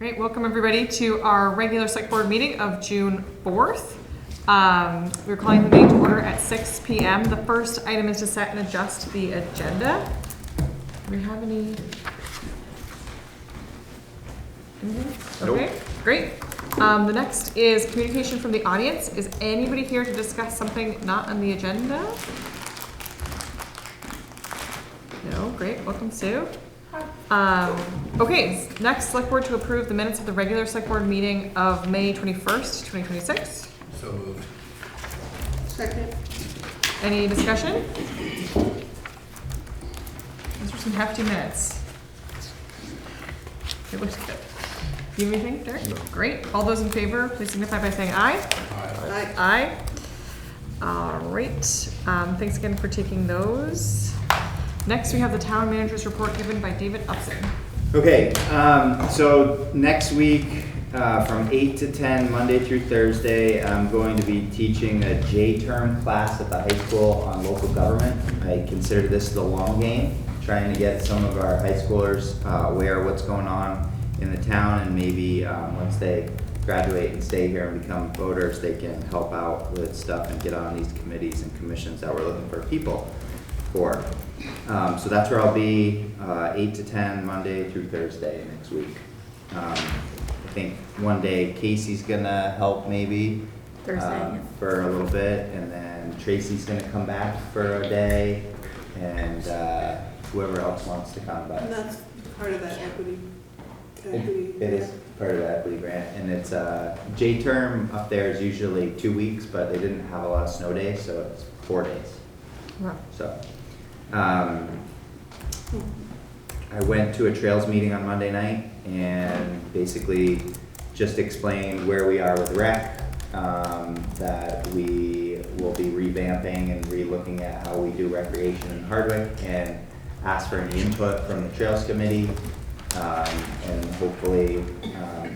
Great, welcome everybody to our regular select board meeting of June 4th. We're calling the meeting to order at 6 p.m. The first item is to set and adjust the agenda. Do we have any? Nope. Okay, great. The next is communication from the audience. Is anybody here to discuss something not on the agenda? No, great, welcome Sue. Okay, next select board to approve the minutes of the regular select board meeting of May 21st, 2026. So moved. Second. Any discussion? Those were some hefty minutes. It looks good. Do you have anything, Derek? No. Great. All those in favor, please signify by saying aye. Aye. Aye. All right. Thanks again for taking those. Next, we have the town manager's report given by David Upson. Okay, so next week, from 8 to 10, Monday through Thursday, I'm going to be teaching a J-term class at the high school on local government. I consider this the long game, trying to get some of our high schoolers aware of what's going on in the town, and maybe once they graduate and stay here and become voters, they can help out with stuff and get on these committees and commissions that we're looking for people for. So that's where I'll be, 8 to 10, Monday through Thursday next week. I think one day Casey's gonna help maybe Thursday. for a little bit, and then Tracy's gonna come back for a day, and whoever else wants to come back. And that's part of that equity. It is part of the equity grant, and it's J-term up there is usually 2 weeks, but they didn't have a lot of snow days, so it's 4 days. Wow. So, I went to a trails meeting on Monday night and basically just explained where we are with rec, that we will be revamping and re-looking at how we do recreation in Hardwick, and ask for any input from the trails committee, and hopefully,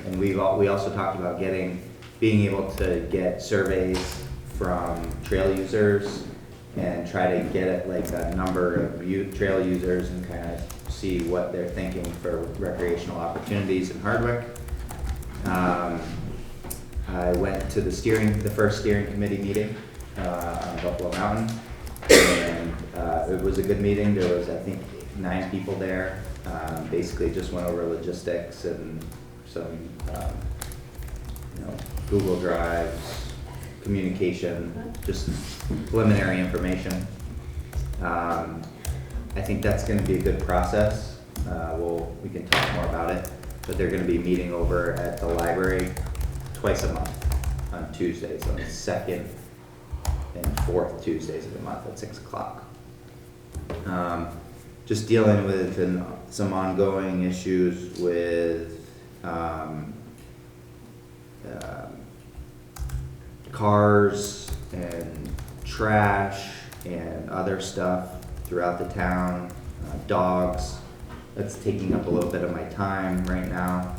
and we also talked about being able to get surveys from trail users and try to get it like a number of trail users and kind of see what they're thinking for recreational opportunities in Hardwick. I went to the first steering committee meeting on Buffalo Mountain, and it was a good meeting. There was, I think, 9 people there. Basically just went over logistics and some Google Drives, communication, just preliminary information. I think that's going to be a good process. We can talk more about it, but they're going to be meeting over at the library twice a month on Tuesdays, on the second and fourth Tuesdays of the month at 6 o'clock. Just dealing with some ongoing issues with cars and trash and other stuff throughout the town, dogs. That's taking up a little bit of my time right now.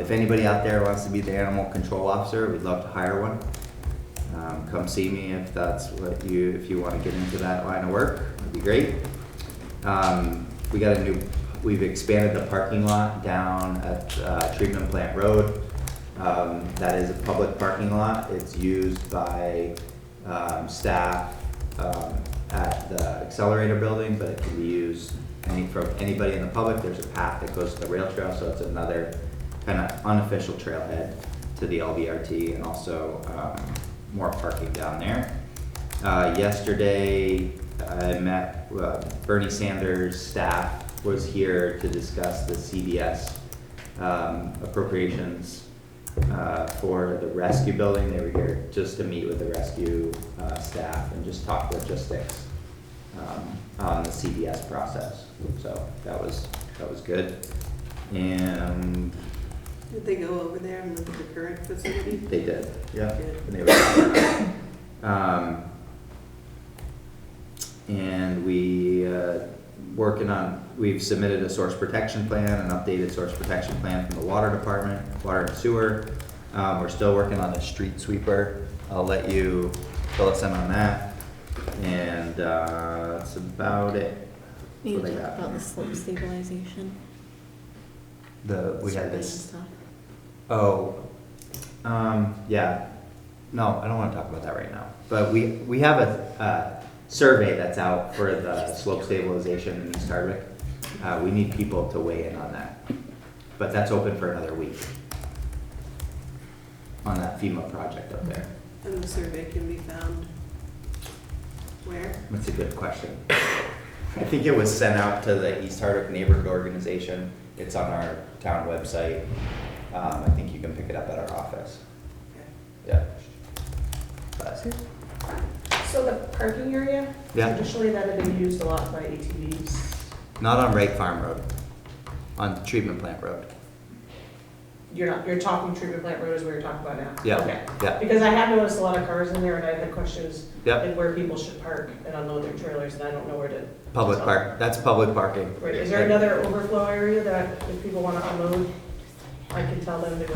If anybody out there wants to be the animal control officer, we'd love to hire one. Come see me if that's if you want to get into that line of work. It'd be great. We've expanded the parking lot down at Treatment Plant Road. That is a public parking lot. It's used by staff at the accelerator building, but it can be used from anybody in the public. There's a path that goes to the rail trail, so it's another kind of unofficial trailhead to the LVRT, and also more parking down there. Yesterday, I met Bernie Sanders' staff was here to discuss the CBS appropriations for the rescue building. They were here just to meet with the rescue staff and just talk logistics on the CBS process. So that was good. And Did they go over there and look at the current facility? they did, yeah. Good. And they were and we've submitted a source protection plan, an updated source protection plan from the water department, water and sewer. We're still working on a street sweeper. I'll let you fill us in on that. And that's about it. You What I talked got. about the slope stabilization. We had Surveys this, and stuff. oh, yeah. No, I don't wanna talk about that right now. But we have a survey that's out for the slope stabilization in East Hardwick. We need people to weigh in on that. But that's open for another week. On that FEMA project up there. And the survey can be found where? That's a good question. I think it was sent out to the East Hardwick Neighborhood Organization. It's on our town website. I think you can pick it up at our office. Yeah. But, So the parking area, yeah, traditionally that had been used a lot by ATVs. not on Rake Farm Road, on Treatment Plant Road. You're talking treatment plant road is what you're talking about now? Yeah, Okay. yeah, Because I have noticed a lot of cars in there and I had questions yeah. like where people should park and unload their trailers and I don't know where to. Public park, that's public parking. Right, is there another overflow area that if people want to unload, I can tell them to go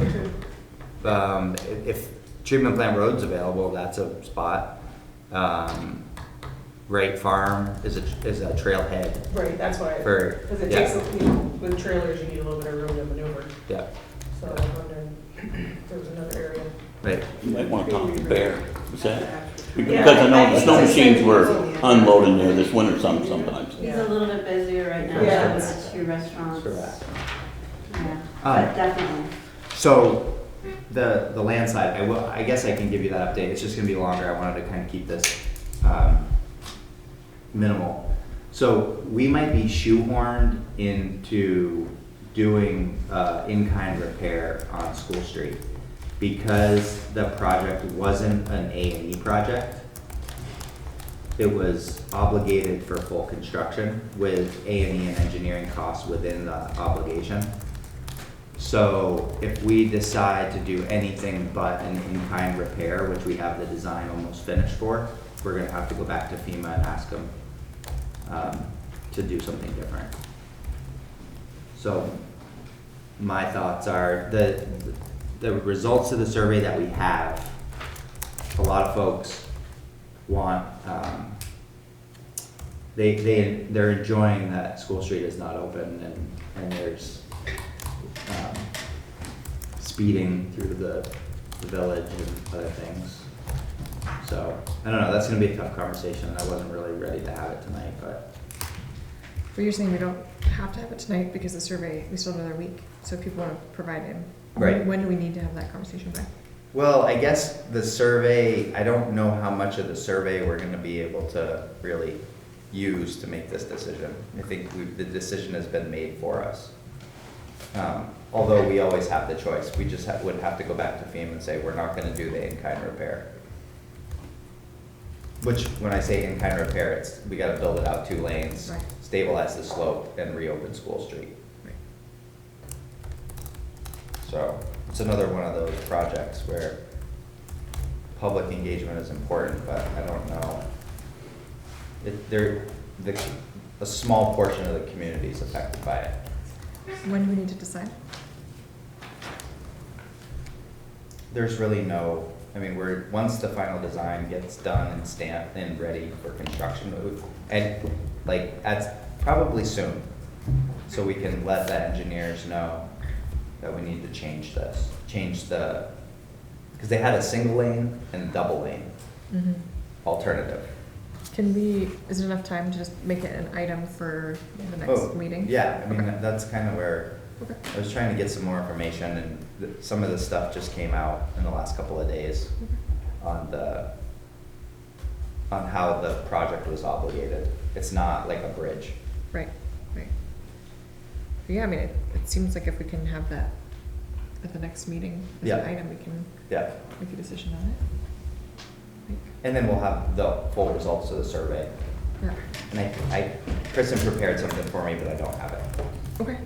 to? If Treatment Plant Road's available, that's a spot. Rake Farm is a trailhead Right, that's why, for, because it yeah, takes, with trailers, you need a little bit of room to maneuver. yeah, So I'm wondering if there's another area. right. You might want to talk to Bear, is that? Because Yeah, I know the I snow think machines it's were like- unloading there this winter sometimes. He's a little bit busier right now, Yeah. with the two restaurants. Correct. Yeah, but definitely. So, the land side, I guess I can give you that update, it's just gonna be longer, I wanted to kind of keep this, minimal. So, we might be shoehorned into doing, in-kind repair on School Street. Because the project wasn't an A&E project, it was obligated for full construction with A&E and engineering costs within the obligation. So if we decide to do anything but an in-kind repair, which we have the design almost finished for, we're gonna have to go back to FEMA and ask them to do something different. So my thoughts are the results of the survey that we have, a lot of folks want, they're enjoying that School Street is not open and there's speeding through the village and other things. So, I don't know, that's gonna be a tough conversation, I wasn't really ready to have it tonight, but, But you're saying we don't have to have it tonight because the survey, we still have another week, so if people want to provide in. Right. When do we need to have that conversation by? well, I guess the survey, I don't know how much of the survey we're gonna be able to really use to make this decision. I think the decision has been made for us. Although we always have the choice, we just would have to go back to FEMA and say, we're not gonna do the in-kind repair. Which, when I say in-kind repair, it's, we gotta build it out 2 lanes, Right. stabilize the slope, and reopen School Street. Right. So, it's another one of those projects where public engagement is important, but I don't know. A small portion of the community is affected by it. When do we need to decide? There's really no, I mean, once the final design gets done and stamped and ready for construction, and like, that's probably soon. So we can let the engineers know that we need to change this, because they had a single lane and double lane alternative. Can we, is it enough time to just make it an item for the next meeting? Yeah, I mean, Okay. that's kind of where, Okay. I was trying to get some more information, and some of the stuff just came out in the last couple of days on how the project was obligated. It's not like a bridge. Right, right. But yeah, I mean, it seems like if we can have that at the next meeting as an Yeah. item, we can Yeah, make a decision on it. Like, and then we'll have the full results of the survey. yeah. And Kristen prepared something for me, but I don't have it. Okay,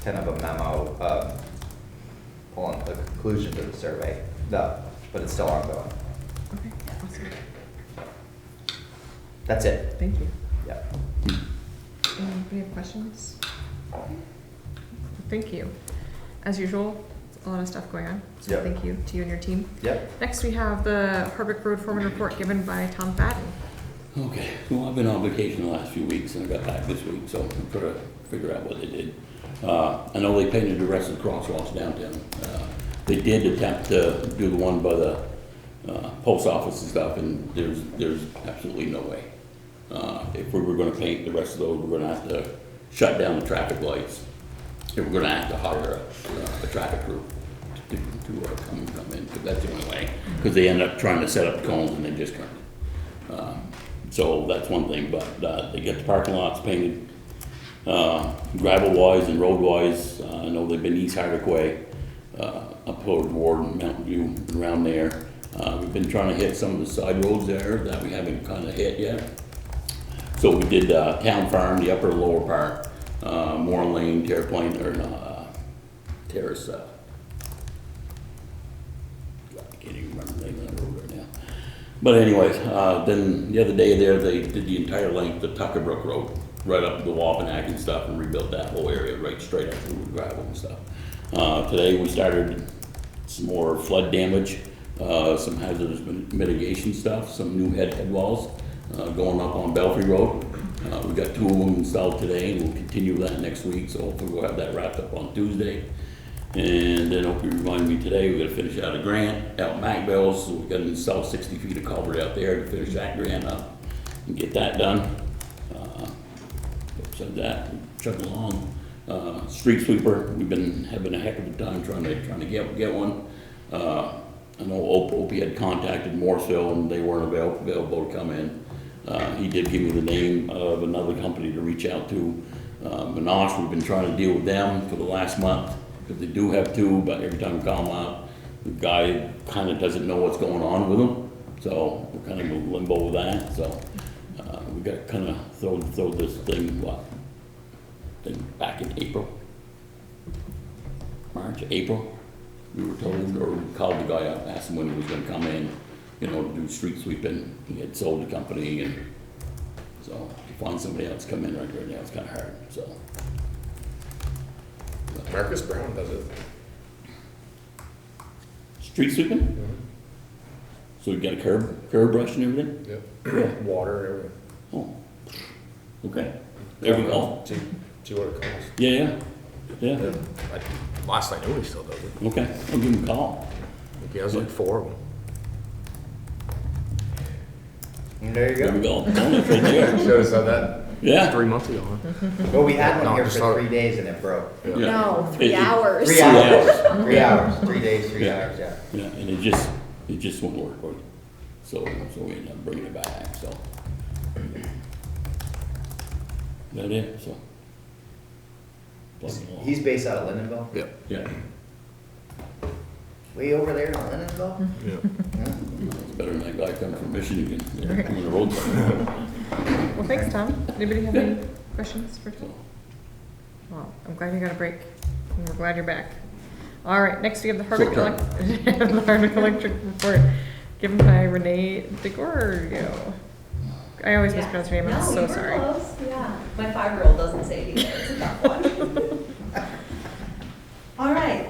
Kind of a memo, pulling the conclusion to the survey, but it's still ongoing. okay, awesome. That's it. Thank you. Yeah. Anybody have questions? Thank you. As usual, a lot of stuff going on, so Yep. thank you to you and your team. Yep. Next, we have the Hardwick Road Foreman report given by Tom Fadden. Okay, well, I've been on vacation the last few weeks and I got back this week, so I'm trying to figure out what they did. I know they painted the rest of the crosswalks downtown. They did attempt to do the one by the post office and stuff, and there's absolutely no way. If we were gonna paint the rest of those, we're gonna have to shut down the traffic lights. If we're gonna have to hire a traffic crew to come in, because that's the only way. Because they end up trying to set up cones and they just can't. So that's one thing, but they get the parking lots painted, gravel wise and road wise. I know they've been East Hardwick way, up toward Ward and Mountain View and around there. We've been trying to hit some of the side roads there that we haven't kind of hit yet. So we did Town Farm, the upper and lower part, Moore Lane, Terraplane, or Terrace. I can't even remember the name of the road right now. But anyways, then the other day there, they did the entire length of Tucker Brook Road, right up to the Wabanak and stuff, and rebuilt that whole area right straight up through the gravel and stuff. Today we started some more flood damage, some hazardous mitigation stuff, some new head walls going up on Belfry Road. We got 2 of them installed today, and we'll continue that next week, so hopefully we'll have that wrapped up on Tuesday. And then Opie reminded me today, we gotta finish out a grant out Macville's, so we gotta install 60 feet of culvert out there to finish that grant up and get that done. So that, chugging along. Street sweeper, we've been having a heck of a time trying to get one. I know Opie had contacted Morrisville and they weren't available to come in. He did give me the name of another company to reach out to. Minosh, we've been trying to deal with them for the last month, because they do have 2, but every time we call them out, the guy kind of doesn't know what's going on with them. So we're kind of in limbo with that. So we got to kind of throw this thing, back in April. We were told, or we called the guy up, asked him when he was going to come in, to do street sweeping. He had sold the company, and so to find somebody else to come in right now, it's kind of hard. So. Marcus Brown does it. Street sweeping? Mm-hmm. So you got a curb brush and everything? Yep. Water, everything. Oh, okay. There we go. See what it costs. Yeah. Last I knew, he still does it. Okay, I'll give him a call. He has like 4 of them. And there you There we go. go. Oh, that's right there. Should have said that Yeah. 3 months ago, huh? Well, we had one No, here just for thought- 3 days and it broke. Yeah. No, 3 It- hours. 3 hours. 3 hours. 3 days, 3 Yeah. hours, yeah. Yeah, and it just wouldn't work for you. So we ended up bringing it back, so. That it, so. Plugging along. He's based out of Lindenville, Yep. Yeah, way over there in Lindenville. Yeah. it's better than that guy coming from Michigan, they're doing the road. So, Well, thanks, Tom. Anybody have any questions for Tom? Well, I'm glad you got a break, and we're glad you're back. All right, next we have the Hardwick Short the Hardwick Electric report given by Renee DeGorio. I always mispronounce your name, I'm so sorry. Yeah, my 5-year-old doesn't say it either, it's a tough one. All right,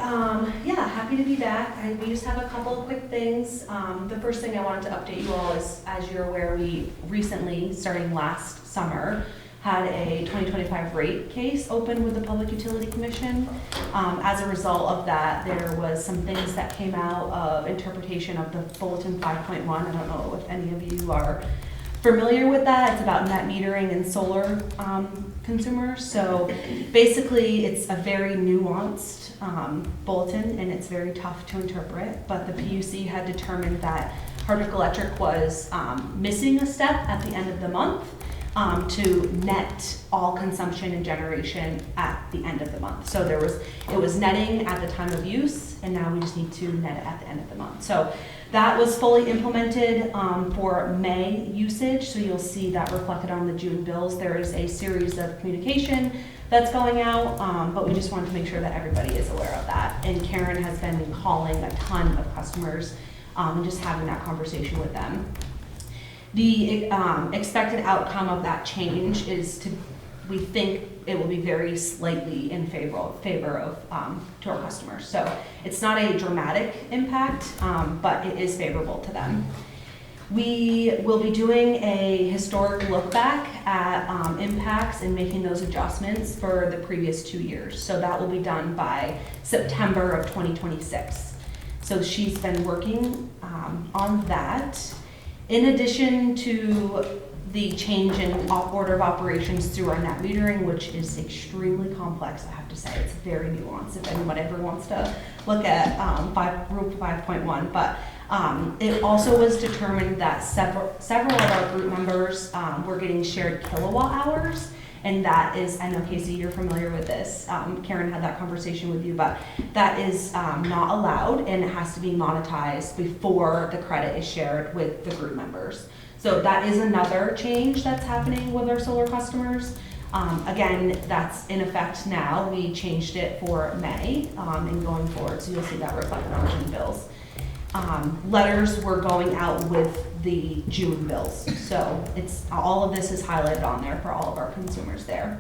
yeah, happy to be back. We just have a couple of quick things. The first thing I wanted to update you all is, as you're aware, we recently, starting last summer, had a 2025 rate case open with the Public Utility Commission. As a result of that, there was some things that came out of interpretation of the Bulletin 5.1. I don't know if any of you are familiar with that. It's about net metering and solar consumers. So basically, it's a very nuanced bulletin, and it's very tough to interpret. But the PUC had determined that Hardwick Electric was missing a step at the end of the month to net all consumption and generation at the end of the month. So it was netting at the time of use, and now we just need to net it at the end of the month. So that was fully implemented for May usage, so you'll see that reflected on the June bills. There is a series of communication that's going out, but we just wanted to make sure that everybody is aware of that. And Karen has been calling a ton of customers and just having that conversation with them. The expected outcome of that change is we think it will be very slightly in favor of to our customers. So it's not a dramatic impact, but it is favorable to them. We will be doing a historic look back at impacts and making those adjustments for the previous 2 years. So that will be done by September of 2026. So she's been working on that. In addition to the change in order of operations through our net metering, which is extremely complex, I have to say. It's very nuanced if anyone ever wants to look at Rule 5.1. But it also was determined that several of our group members were getting shared kilowatt hours. And that is, I know Casey, you're familiar with this. Karen had that conversation with you, but that is not allowed, and it has to be monetized before the credit is shared with the group members. So that is another change that's happening with our solar customers. Again, that's in effect now. We changed it for May and going forward, so you'll see that reflected on June bills. Letters were going out with the June bills. So it's all of this is highlighted on there for all of our consumers there.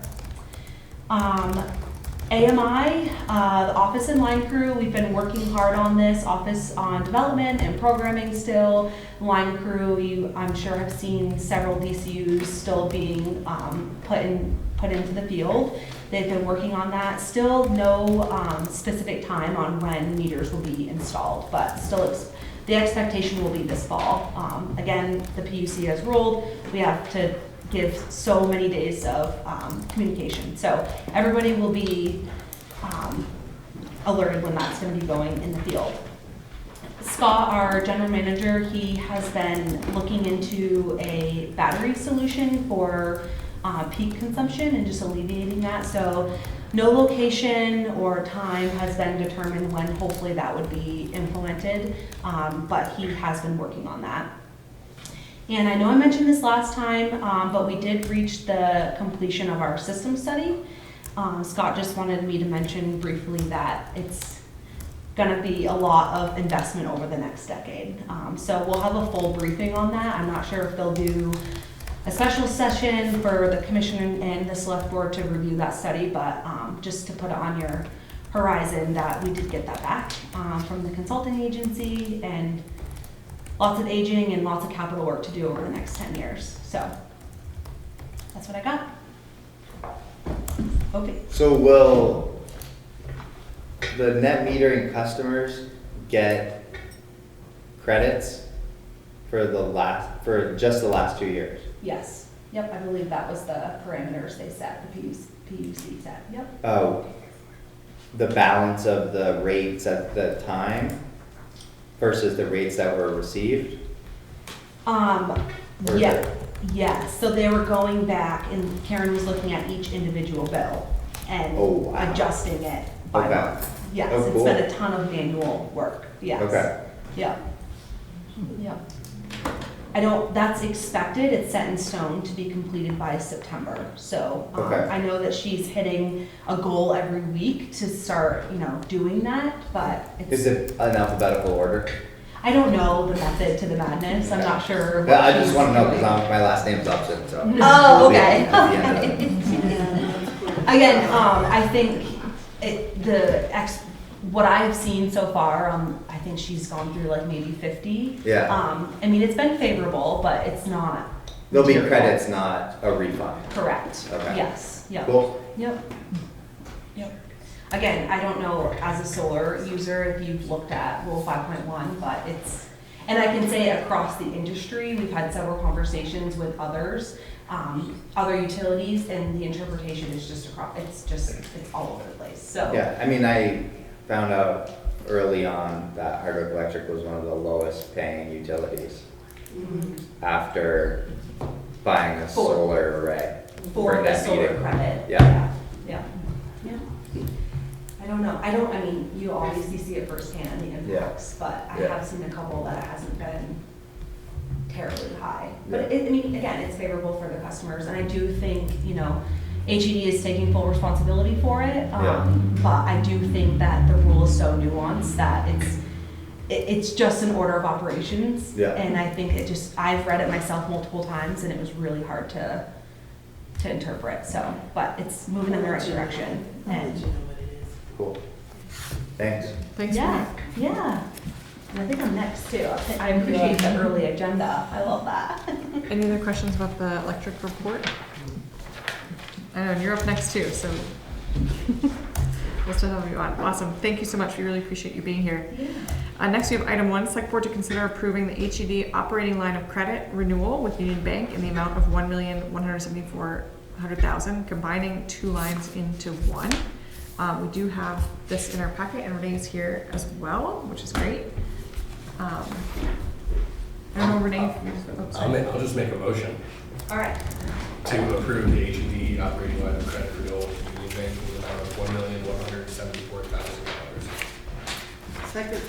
AMI, the office and line crew, we've been working hard on this, office on development and programming still. Line crew, you I'm sure have seen several DCUs still being put into the field. They've been working on that. Still no specific time on when meters will be installed, but still the expectation will be this fall. Again, the PUC has ruled we have to give so many days of communication. So everybody will be alerted when that's going to be going in the field. Scott, our general manager, he has been looking into a battery solution for peak consumption and just alleviating that. So no location or time has been determined when hopefully that would be implemented, but he has been working on that. And I know I mentioned this last time, but we did reach the completion of our system study. Scott just wanted me to mention briefly that it's gonna be a lot of investment over the next decade. So we'll have a full briefing on that. I'm not sure if they'll do a special session for the commission and the select board to review that study, but just to put it on your horizon that we did get that back from the consulting agency, and lots of aging and lots of capital work to do over the next 10 years. So that's what I got. Okay. So will the net metering customers get credits for just the last 2 years? Yes. Yep. I believe that was the parameters they set, the PUC set. Yep. Oh, the balance of the rates at the time versus the rates that were received? Or Yeah. Yes. So they were going back, and Karen was looking at each individual bill and adjusting it by month. Yes. Oh, cool. It's been a ton of manual work. Yes. Okay. Yeah. Yeah. That's expected. It's set in stone to be completed by September. So I know that she's hitting a goal every week to start, doing that, but Is it an alphabetical order? I don't know the method to the madness. I'm not sure. Yeah, I just want to know because my last name's Upson, so. Oh, okay. At the end of it. Again, I think what I've seen so far, I think she's gone through like maybe 50. Yeah. I mean, it's been favorable, but it's not. There'll be material. credits, not a refund. Correct. Okay. Yes. Yep. Cool. Yep. Again, I don't know as a solar user if you've looked at Rule 5.1, but and I can say across the industry, we've had several conversations with others, other utilities, and the interpretation is just it's all over the place. So. Yeah, I mean, I found out early on that Hardwick Electric was one of the lowest paying utilities after buying a solar array. For the that solar meeting. credit. Yeah. Yeah. I don't know. I mean, you obviously see it firsthand, the impacts, but I have seen a couple that it hasn't been terribly high. But again, it's favorable for the customers, and I do think, HED is taking full responsibility for it. But I do think that the rule is so nuanced that it's just an order of operations. Yeah. And I think I've read it myself multiple times, and it was really hard to interpret. So, but it's moving in the right direction. I'll let you know what it is. Cool. Thanks. Thanks. Yeah. And I think I'm next too. I appreciate the early agenda. I love that. Any other questions about the electric report? I know, and you're up next too, so we'll still have you on. Awesome. Thank you so much. We really appreciate you being here. Next, we have item 1, select board to consider approving the HED operating line of credit renewal with Union Bank in the amount of $1,174,000, combining 2 lines into 1. We do have this in our packet, and Renee's here as well, which is great. I don't know, Renee. I'll just make a motion All right. to approve the HED operating line of credit renewal with Union Bank in the amount of $1,174,000. Second.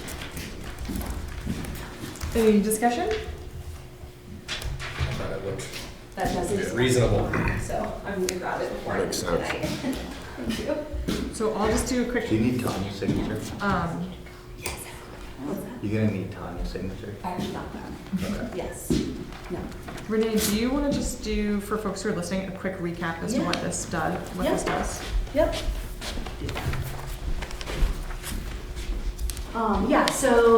Any discussion? That looked That does reasonable. So I'm going to grab it before I leave Makes sense. tonight. Thank you. So I'll just do a quick, Do you need Tanya's signature? What's that? You're gonna need Tanya's signature? I actually got that. Okay. Yes. No. Renee, do you want to just do, for folks who are listening, a quick recap as to Yeah. what this does? What Yeah. this does? Yep. So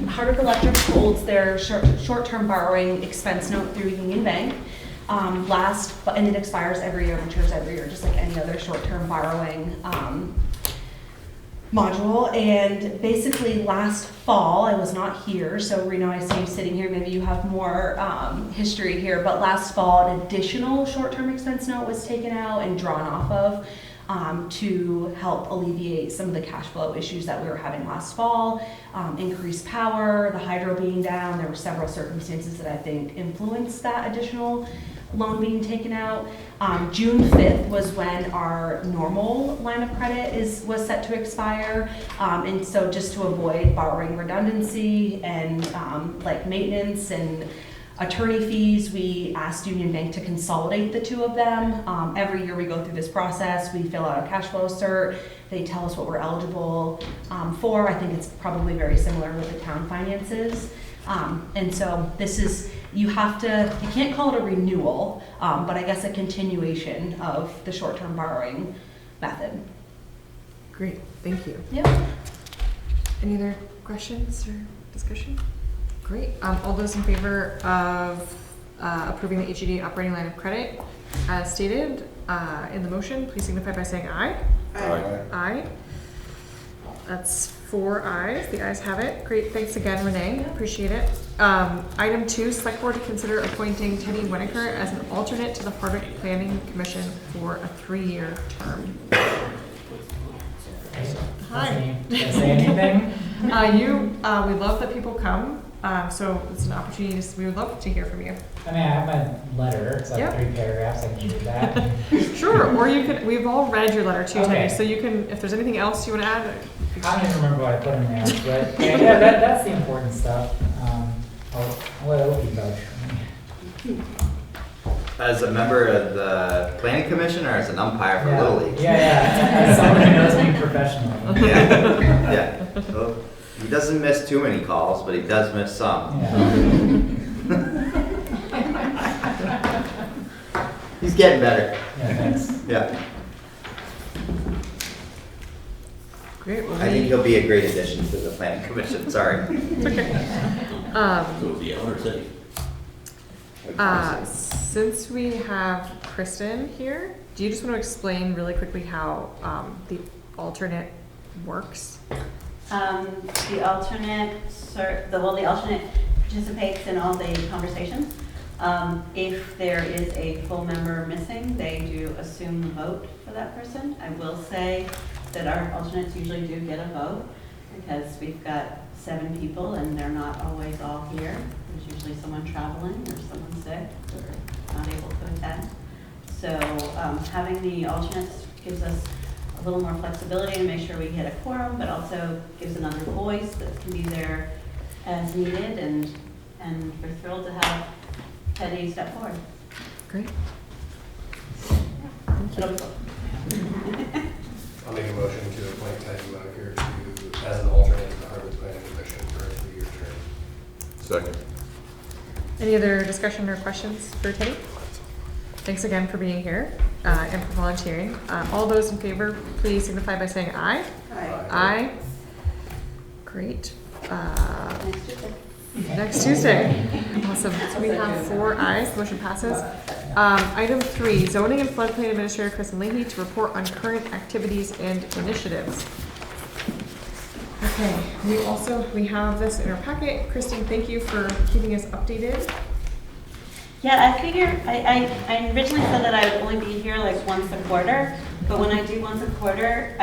Hardwick Electric holds their short-term borrowing expense note through Union Bank. And it expires every year, matures every year, just like any other short-term borrowing module. And basically last fall, I was not here, so Reno, I see you sitting here, maybe you have more history here, but last fall, an additional short-term expense note was taken out and drawn off of to help alleviate some of the cash flow issues that we were having last fall, increased power, the hydro being down. There were several circumstances that I think influenced that additional loan being taken out. June 5th was when our normal line of credit was set to expire. And so just to avoid borrowing redundancy and like maintenance and attorney fees, we asked Union Bank to consolidate the 2 of them. Every year we go through this process, we fill out a cash flow cert, they tell us what we're eligible for. I think it's probably very similar with the town finances. And so this is, you can't call it a renewal, but I guess a continuation of the short-term borrowing method. Great, thank you. Yep. Any other questions or discussion? Great. All those in favor of approving the HED operating line of credit as stated in the motion, please signify by saying aye. Aye. Aye. That's 4 ayes. The ayes have it. Great. Thanks again, Renee. Appreciate it. Item 2, select board to consider appointing Teddy Winokur as an alternate to the Hardwick Planning Commission for a 3-year term. Hi. Can I say anything? We love that people come. So it's an opportunity. We would love to hear from you. I mean, I have my letter, it's like Yep. 3 paragraphs, I can read that. Sure. Or you could. We've all read your letter too, Okay. Teddy. So you can. If there's anything else you want to add. I don't even remember what I put in there, but yeah, that's the important stuff. I'll let Opie vouch for me. As a member of the planning commission or as an umpire for Little League? Yeah, as someone who knows me professionally. Yeah. Well, he doesn't miss too many calls, but he does miss some. Yeah. He's getting better. Yeah, thanks. Yeah. Great. Well, I think he'll be a great addition to the planning commission. Sorry. So is the elder city. Since we have Kristen here, do you just want to explain really quickly how the alternate works? The alternate participates in all the conversations. If there is a full member missing, they do assume the vote for that person. I will say that our alternates usually do get a vote because we've got 7 people and they're not always all here. There's usually someone traveling or someone sick or not able to attend. So having the alternates gives us a little more flexibility to make sure we hit a quorum, but also gives another voice that can be there as needed, and we're thrilled to have Teddy step forward. Great. It'll be cool. I'll make a motion to appoint Teddy Winokur as an alternate to the Hardwick Planning Commission for a 3-year term. Second. Any other discussion or questions for Teddy? Thanks again for being here and for volunteering. All those in favor, please signify by saying aye. Aye. Aye. Great. Next Tuesday. next Tuesday. Awesome. So we have 4 ayes, motion passes. Item 3, zoning and floodplain administrator Kristen Leahy to report on current activities and initiatives. Okay, we have this in our packet. Kristen, thank you for keeping us updated. Yeah, I figure, I originally said that I would only be here like once a quarter, but when I do once a quarter,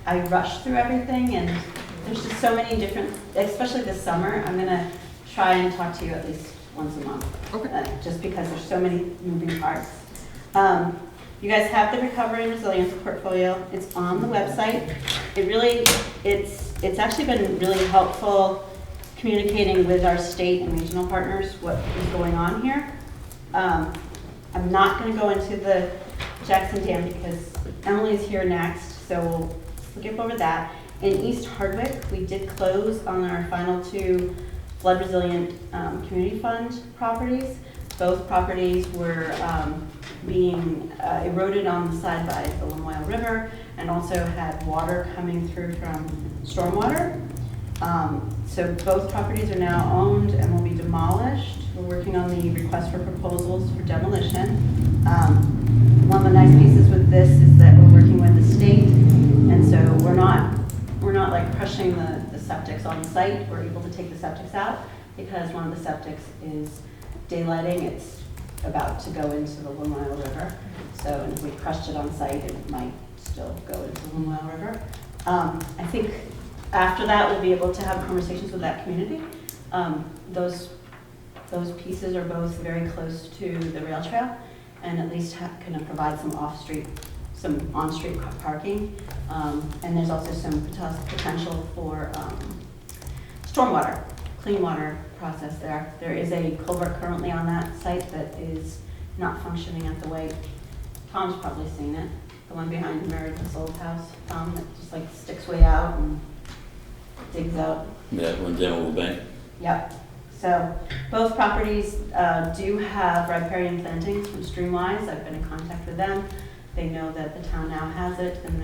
I rush through everything, and there's just so many different, especially this summer, I'm gonna try and talk to you at least once a month. Okay. Just because there's so many moving parts. You guys have the Recovery and Resilience portfolio. It's on the website. It's actually been really helpful communicating with our state and regional partners what is going on here. I'm not going to go into the Jackson Dam because Emily is here next, so we'll skip over that. In East Hardwick, we did close on our final 2 flood resilient community fund properties. Both properties were being eroded on the side by the Lamoille River and also had water coming through from stormwater. So both properties are now owned and will be demolished. We're working on the request for proposals for demolition. One of the nice pieces with this is that we're working with the state, and so we're not like crushing the septics on site. We're able to take the septics out because one of the septics is daylighting. It's about to go into the Lamoille River. So if we crushed it on site, it might still go into the Lamoille River. I think after that, we'll be able to have conversations with that community. Those pieces are both very close to the rail trail, and at least can provide some on-street parking. And there's also some potential for stormwater, clean water process there. There is a culvert currently on that site that is not functioning at the way. Tom's probably seen it, the one behind Meredith's old house, that just like sticks way out and digs out. That runs down over the bank. Yep. So both properties do have riparian plantings from Streamwise. I've been in contact with them. They know that the town now has it, and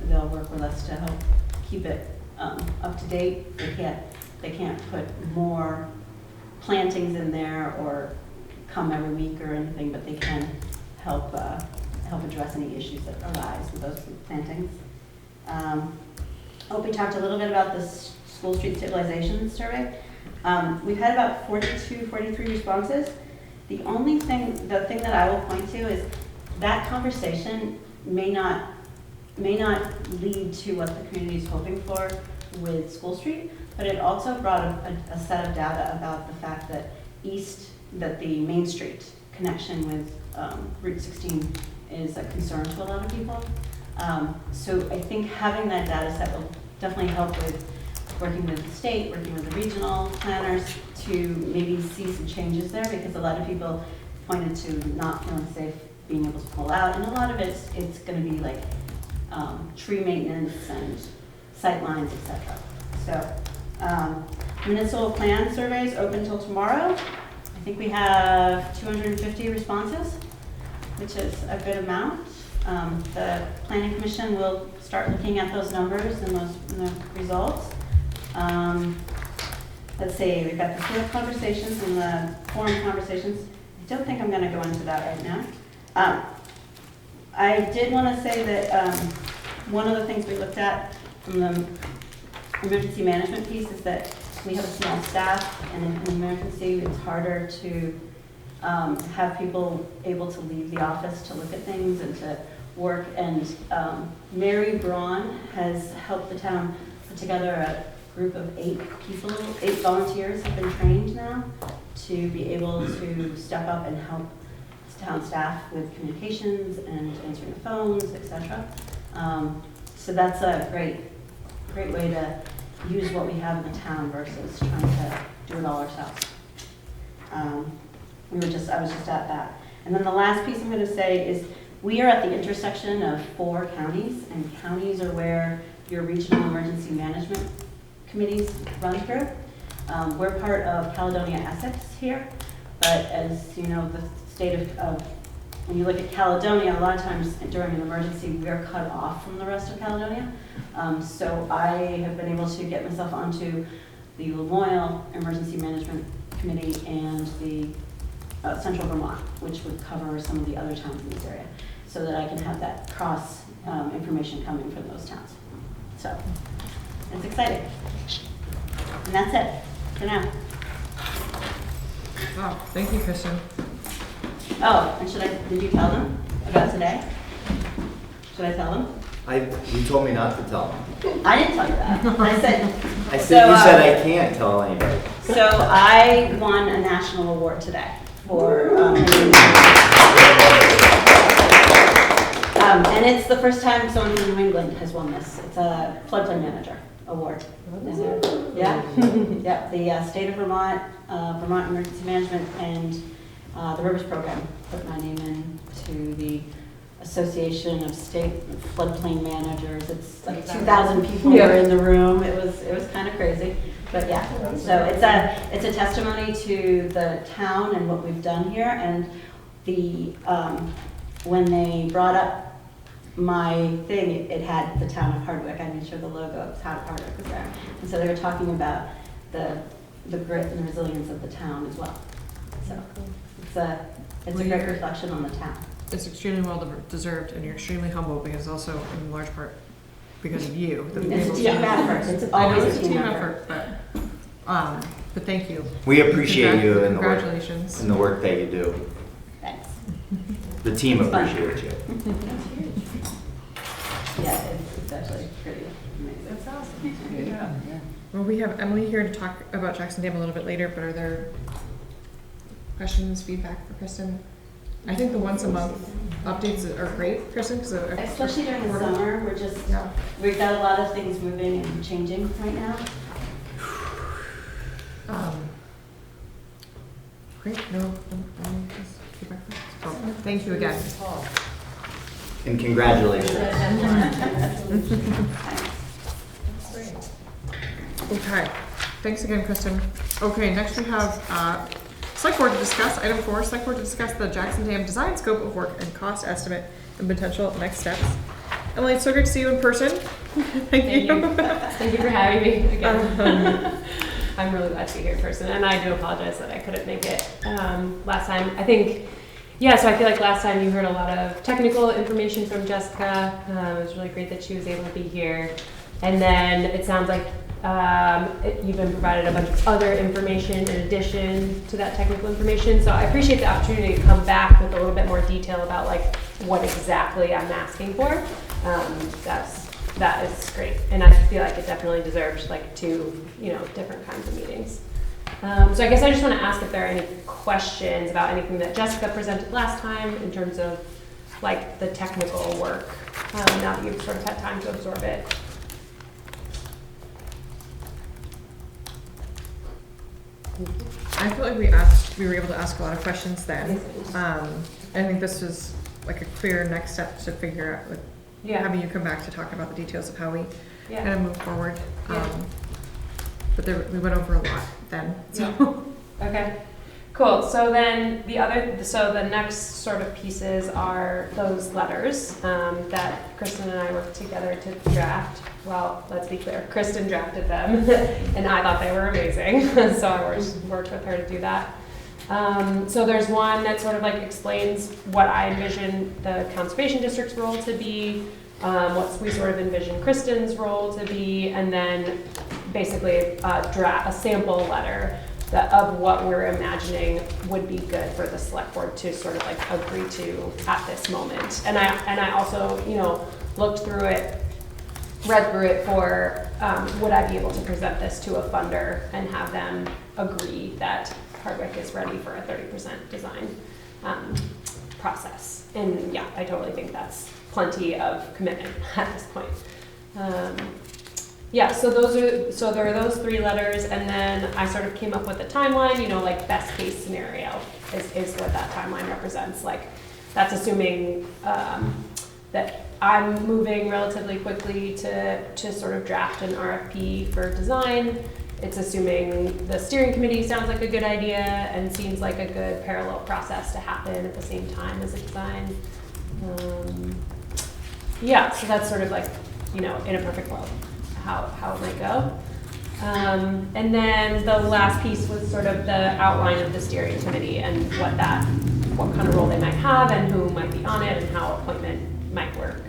they'll work with us to help keep it up to date. They can't put more plantings in there or come every week or anything, but they can help address any issues that arise with those plantings. We talked a little bit about the School Street Stabilization Survey. We've had about 42, 43 responses. The thing that I will point to is that conversation may not lead to what the community is hoping for with School Street, but it also brought a set of data about the fact that the Main Street connection with Route 16 is a concern to a lot of people. So I think having that data set will definitely help with working with the state, working with the regional planners to maybe see some changes there, because a lot of people pointed to not feeling safe being able to pull out, and a lot of it's going to be like tree maintenance and sight lines, etc. So municipal plan surveys open till tomorrow. I think we have 250 responses, which is a good amount. The Planning Commission will start looking at those numbers and the results. Let's see, we've got the field conversations and the forum conversations. I don't think I'm going to go into that right now. I did want to say that one of the things we looked at from the emergency management piece is that we have a small staff, and in an emergency it's harder to have people able to leave the office to look at things and to work. And Mary Braun has helped the town put together a group of 8 people. 8 volunteers have been trained now to be able to step up and help town staff with communications and answering the phones, etc. So that's a great way to use what we have in the town versus trying to do it all ourselves. I was just at that. And then the last piece I'm going to say is we are at the intersection of 4 counties, and counties are where your regional emergency management committees run through. We're part of Caledonia Essex here, but as you know, the state of when you look at Caledonia, a lot of times during an emergency, we're cut off from the rest of Caledonia. So I have been able to get myself onto the Lamoille Emergency Management Committee and the Central Vermont, which would cover some of the other towns in this area, so that I can have that cross information coming from those towns. So it's exciting. And that's it for now. Oh, thank you, Kristen. Oh, and did you tell them about today? Should I tell them? You told me not to tell them. I didn't tell you that. I said, You So, said I can't tell anybody. so I won a national award today for, and it's the first time someone from New England has won this. It's a floodplain manager award. Yeah, yeah, the state of Vermont, Vermont Emergency Management and the Rivers Program put my name in to the Association of State Floodplain Managers. It's like 2,000 people were in the room. It was kind of crazy, but yeah. So it's a testimony to the town and what we've done here. And the when they brought up my thing, it had the town of Hardwick. I made sure the logo of town of Hardwick was there. And so they were talking about the grit and resilience of the town as well. So it's a great reflection on the town. It's extremely well deserved, and you're extremely humble because also in large part because of you. It's a team effort. It's I know always it's a team effort, but thank you. We appreciate you and the work, Congratulations. and the work that you do. Thanks. The team It's fun. appreciates you. Yeah, it's actually pretty amazing. That's awesome. Well, we have Emily here to talk about Jackson Dam a little bit later, but are there questions, feedback for Kristen? I think the once a month updates are great, Kristen, because Especially during the summer, we've got a lot of things moving and changing right now. Great. No feedback. Oh, thank you again. And congratulations. Okay. Thanks again, Kristen. Okay, next we have Select Board to discuss, item 4, Select Board to discuss the Jackson Dam design, scope of work, and cost estimate and potential next steps. Emily, it's so great to see you in person. Thank you. Thank you for having me again. I'm really glad to be here in person, and I do apologize that I couldn't make it last time. I think, so I feel like last time you heard a lot of technical information from Jessica. It was really great that she was able to be here. And then it sounds like you've been provided a bunch of other information in addition to that technical information. So I appreciate the opportunity to come back with a little bit more detail about like what exactly I'm asking for. That is great, and I feel like it definitely deserves like 2, different kinds of meetings. So I guess I just want to ask if there are any questions about anything that Jessica presented last time in terms of like the technical work. Now that you've sort of had time to absorb it. I feel like we were able to ask a lot of questions then. I think this was like a clear next step to figure out, like, having you come back to talk about the details of how we kind of move forward. But we went over a lot then. So. Okay. Cool. So then the next sort of pieces are those letters that Kristen and I worked together to draft. Well, let's be clear, Kristen drafted them, and I thought they were amazing, so I worked with her to do that. So there's one that sort of like explains what I envision the Conservation District's role to be, what we sort of envision Kristen's role to be, and then basically a sample letter of what we're imagining would be good for the select board to sort of like agree to at this moment. And I also, looked through it, read through it for, would I be able to present this to a funder and have them agree that Hardwick is ready for a 30% design process. And yeah, I totally think that's plenty of commitment at this point. So there are those 3 letters, and then I sort of came up with a timeline, like best case scenario is what that timeline represents. Like that's assuming that I'm moving relatively quickly to sort of draft an RFP for design. It's assuming the steering committee sounds like a good idea and seems like a good parallel process to happen at the same time as a design. So that's sort of like, in a perfect world, how it might go. And then the last piece was sort of the outline of the steering committee and what kind of role they might have and who might be on it and how appointment might work.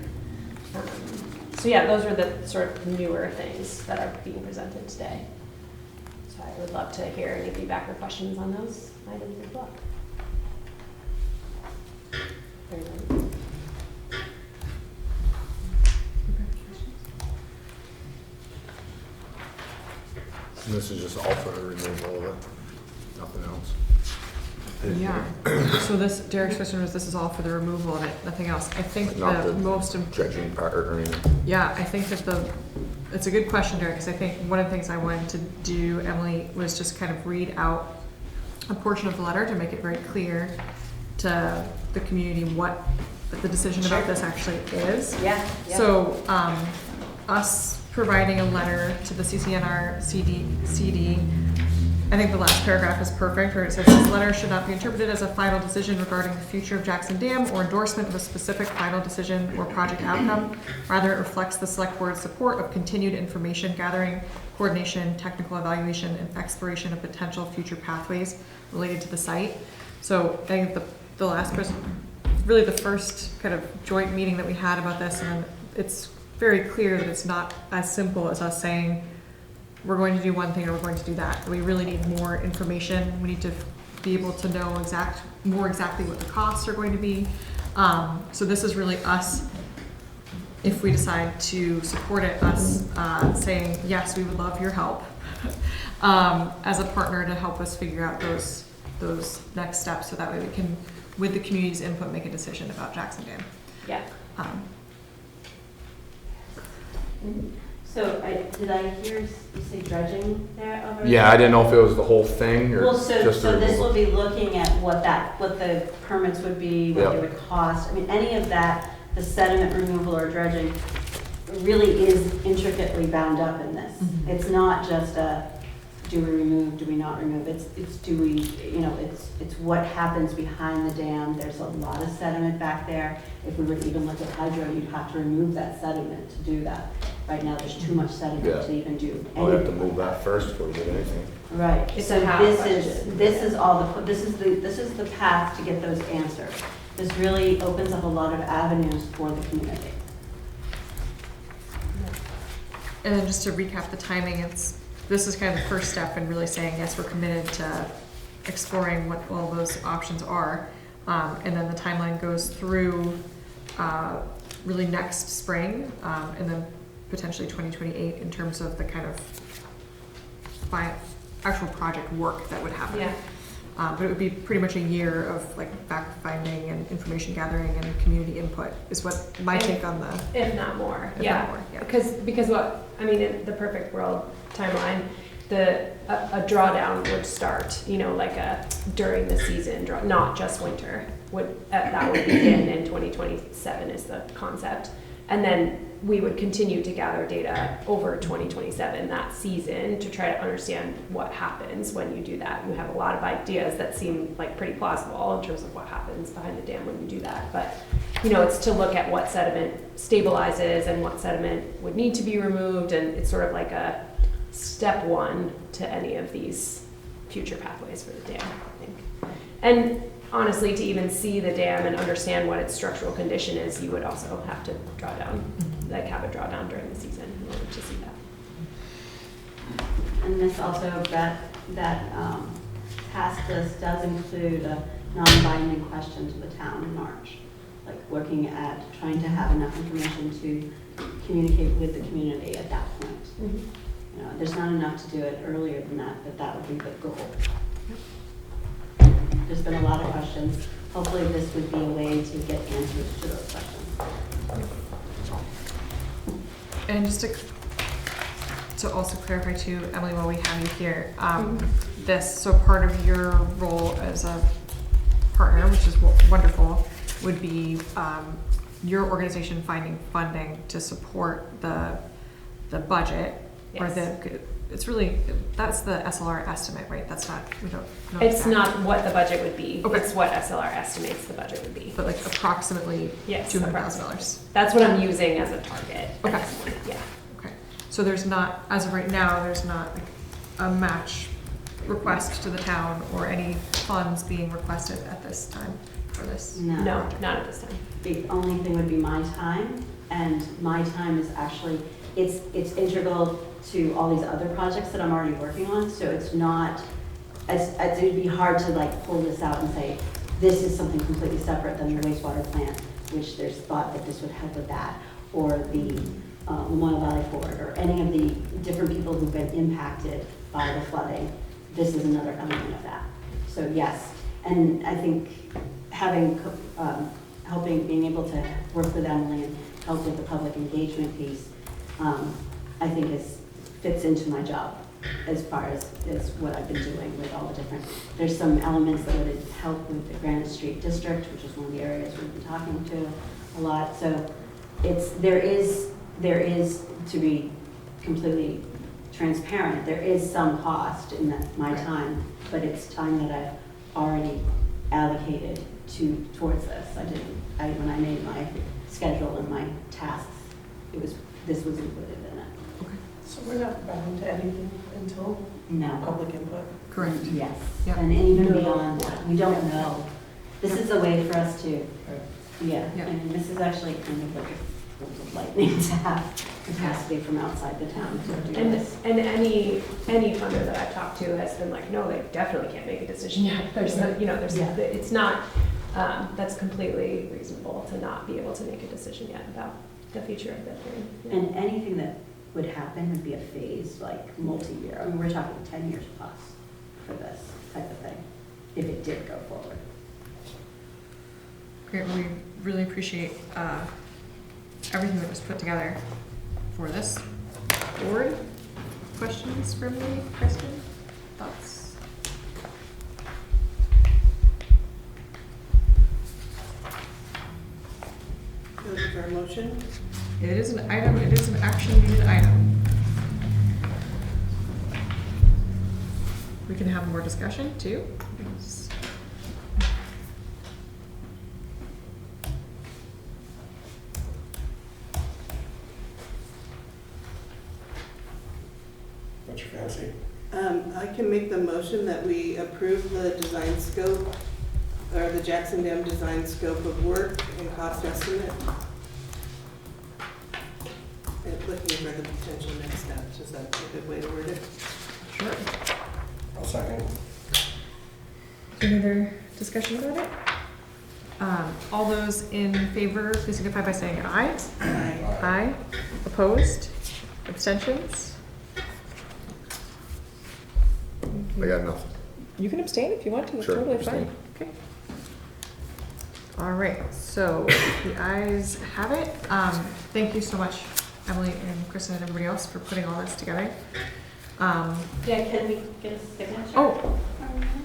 So yeah, those are the sort of newer things that are being presented today. So I would love to hear any feedback or questions on those items as well. Very good. And this is just all for the removal of it, nothing else. Yeah, so Derek's question was, this is all for the removal of it, nothing else. I think Not the the most, dredging part or anything. yeah, I think that it's a good question, Derek, because I think one of the things I wanted to do, Emily, was just kind of read out a portion of the letter to make it very clear to the community what the decision about this actually is. Yeah. So, us providing a letter to the CCNR CD, I think the last paragraph is perfect, where it says, this letter should not be interpreted as a final decision regarding the future of Jackson Dam or endorsement of a specific final decision or project outcome. Rather, it reflects the select board's support of continued information gathering, coordination, technical evaluation, and exploration of potential future pathways related to the site. So I think the last person, really the first kind of joint meeting that we had about this, and it's very clear that it's not as simple as us saying, we're going to do one thing or we're going to do that. We really need more information. We need to be able to know more exactly what the costs are going to be. So this is really us, if we decide to support it, us saying, yes, we would love your help as a partner to help us figure out those next steps, so that way we can, with the community's input, make a decision about Jackson Dam. Yeah. So did I hear you say dredging there over? Yeah, I didn't know if it was the whole thing or Well, just so the this removal. will be looking at what the permits would be, what they would cost. I mean, any of that, the sediment removal or dredging really is intricately bound up in this. Mhm. It's not just do we remove, do we not remove? It's do we, it's what happens behind the dam. There's a lot of sediment back there. If we were to even look at hydro, you'd have to remove that sediment to do that. Right now, there's too much sediment to even do I'll have to anything. move that first before we did anything. Right, It's so a how this question. is the path to get those answers. This really opens up a lot of avenues for the community. And then just to recap the timing, this is kind of the first step in really saying, yes, we're committed to exploring what all those options are. And then the timeline goes through really next spring, and then potentially 2028 in terms of the kind of actual project work that would happen. Yeah. But it would be pretty much a year of like fact finding and information gathering and community input is what my take on the. If not more, If yeah. not more, yeah. Because what, I mean, in the perfect world timeline, a drawdown would start, like during the season, not just winter. That would begin in 2027 is the concept. And then we would continue to gather data over 2027, that season, to try to understand what happens when you do that. You have a lot of ideas that seem like pretty plausible in terms of what happens behind the dam when you do that. But, it's to look at what sediment stabilizes and what sediment would need to be removed. And it's sort of like a step one to any of these future pathways for the dam, I think. And honestly, to even see the dam and understand what its structural condition is, you would also have to draw down, have a drawdown during the season in order to see that. And this also, that task list does include a non-binding question to the town in March, like looking at trying to have enough information to communicate with the community at that point. Mm-hmm. There's not enough to do it earlier than that, but that would be the goal. There's been a lot of questions. Hopefully this would be a way to get answers to those questions. And just to also clarify too, Emily, while we have you here, so part of your role as a partner, which is wonderful, would be your organization finding funding to support the budget. Yes. Or that's the SLR estimate, right? That's not, we don't know. It's exactly. not what the budget would be. Okay. It's what SLR estimates the budget would be. But like approximately Yes, $200,000. That's what I'm using as a target. Okay. At this point. Yeah. Okay. So there's not, as of right now, there's not like a match request to the town or any funds being requested at this time for this. No. No, not at this time. The only thing would be my time, and my time is actually, it's integral to all these other projects that I'm already working on, so it's not, it would be hard to like pull this out and say, this is something completely separate than the wastewater plant, which there's thought that this would help with that, or the Lamoille Valley Ford, or any of the different people who've been impacted by the flooding. This is another element of that. So yes, and I think having, helping, being able to work with Emily and help with the public engagement piece, I think fits into my job as far as what I've been doing with all the different, there's some elements that would help with the Granite Street District, which is one of the areas we've been talking to a lot. So there is, to be completely transparent, there is some cost in my time, but it's time that I've already allocated towards this. When I made my schedule and my tasks, this was included in it. So we're not bound to anything until No. public input? Correct. Yes, Yep. and even beyond that, we don't know. This is a way for us to, yeah, Yeah. I mean, this is actually kind of like a bolt of lightning to have capacity from outside the town to do And this. any funder that I've talked to has been like, no, they definitely can't make a decision yet. There's no, Yeah. it's not, that's completely reasonable to not be able to make a decision yet about the future of the thing. Yeah. And anything that would happen would be a phase, like multi-year. I mean, we're talking 10 years plus for this type of thing, if it did go forward. Great, well, we really appreciate everything that was put together for this board. Questions from me, Kristen? Thoughts? Looking for a motion? It is an item, it is an action needed item. We can have more discussion too. Yes. What's your fancy? I can make the motion that we approve the design scope, or the Jackson Dam design scope of work and cost estimate. And looking for the potential next steps, is that a good way to word it? Sure. I'll second. Any other discussion about it? All those in favor, please signify by saying aye. Aye. Aye. Opposed? Abstentions? I got nothing. You can abstain if you want to, that's Sure, totally abstain. fine. Okay. All right, so the ayes have it. Thank you so much, Emily and Kristen and everybody else for putting all this together. Yeah, can we get a signature? Oh,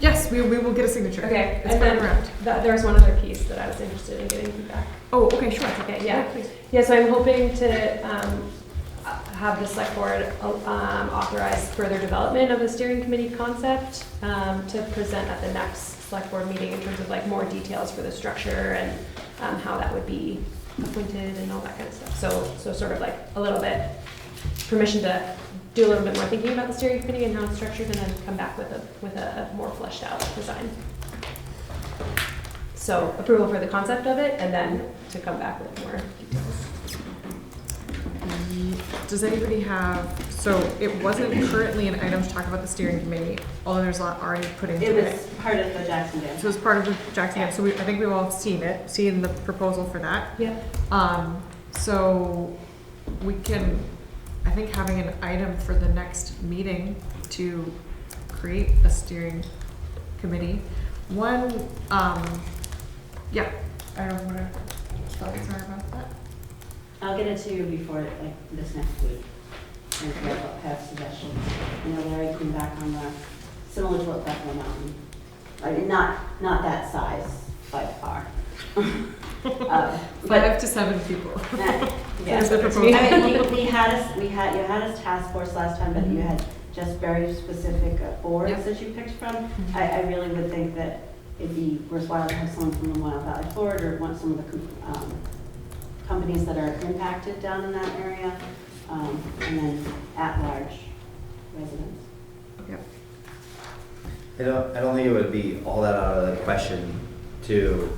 yes, we will get a signature. Okay, It's and been then around. there was one other piece that I was interested in getting feedback. Oh, okay, sure. Okay, yeah. Please. Yeah, so I'm hoping to have the select board authorize further development of the steering committee concept to present at the next select board meeting in terms of like more details for the structure and how that would be appointed and all that kind of stuff. So sort of like a little bit permission to do a little bit more thinking about the steering committee and how it's structured, and then come back with a more fleshed out design. So approval for the concept of it, and then to come back with more details. Does anybody have, so it wasn't currently an item to talk about the steering committee, although there's a lot already put into It it. was part of the Jackson Dam. So it's part of the Jackson Dam, so I think we've all seen the proposal for that. Yeah. So we can, I think having an item for the next meeting to create a steering committee. One, yeah, I don't know what our thoughts are about that. I'll get it to you before, like, this next week, and have suggestions. You know, Larry came back on the, similar to what Buffalo Mountain, I mean, not that size by far. 5 to 7 people. Yeah. There's the proposal. I mean, you had a task force last time, but you had just very specific boards Yep. that you picked from. I really would think that it'd be worthwhile to have someone from the Lamoille Valley Ford, or want some of the companies that are impacted down in that area, and then at-large residents. Yep. I don't think it would be all that out of the question to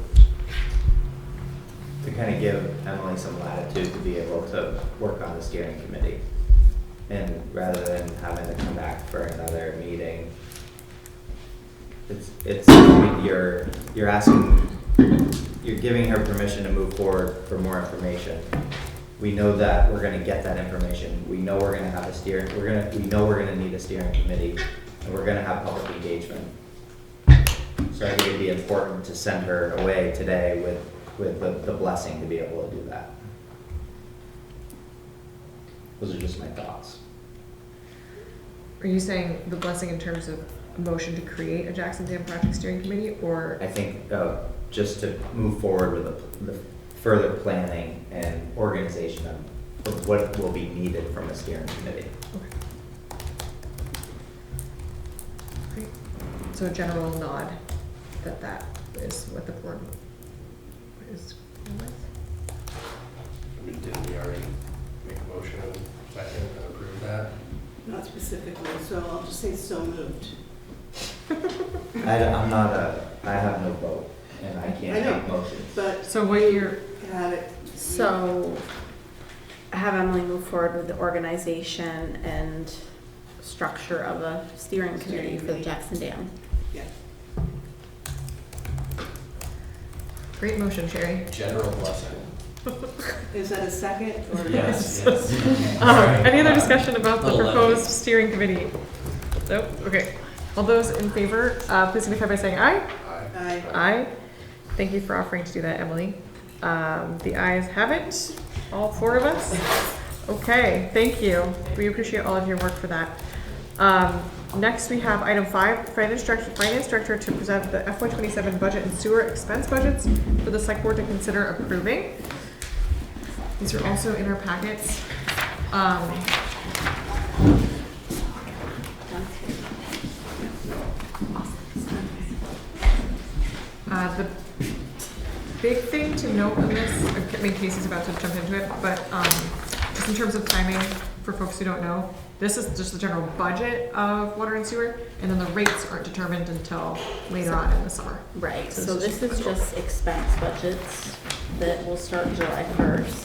kind of give Emily some latitude to be able to work on the steering committee. And rather than having to come back for another meeting, you're asking, you're giving her permission to move forward for more information. We know that we're gonna get that information. We know we're gonna have we know we're gonna need a steering committee, and we're gonna have public engagement. So I think it'd be important to send her away today with the blessing to be able to do that. Those are just my thoughts. Are you saying the blessing in terms of a motion to create a Jackson Dam Project Steering Committee, or? I think just to move forward with the further planning and organization of what will be needed from a steering committee. Okay. Great. So a general nod that is what the board is going with. I mean, didn't we already make a motion second and approve that? Not specifically, so I'll just say so moved. I have no vote, and I can't I know, make motions. But So what you're, had it. So have Emily move forward with the organization and structure of a steering committee for the Jackson Dam. Yeah. great motion, Sherry. General blessing. Is that a second or? Yes, Any other discussion about the Little proposed steering committee? Nope, okay. All those in favor, please signify by saying aye. Aye. Aye. Aye. Thank you for offering to do that, Emily. The ayes have it, all four of us. Okay, thank you. We appreciate all of your work for that. Next, we have item 5, finance director to present the FY27 budget and sewer expense budgets for the select board to consider approving. These are also in our packets. The big thing to note on this, I mean, Casey's about to jump into it, but just in terms of timing, for folks who don't know, this is just the general budget of water and sewer, and then the rates aren't determined until later on in the summer. Right, so this is just expense budgets that will start July 1st.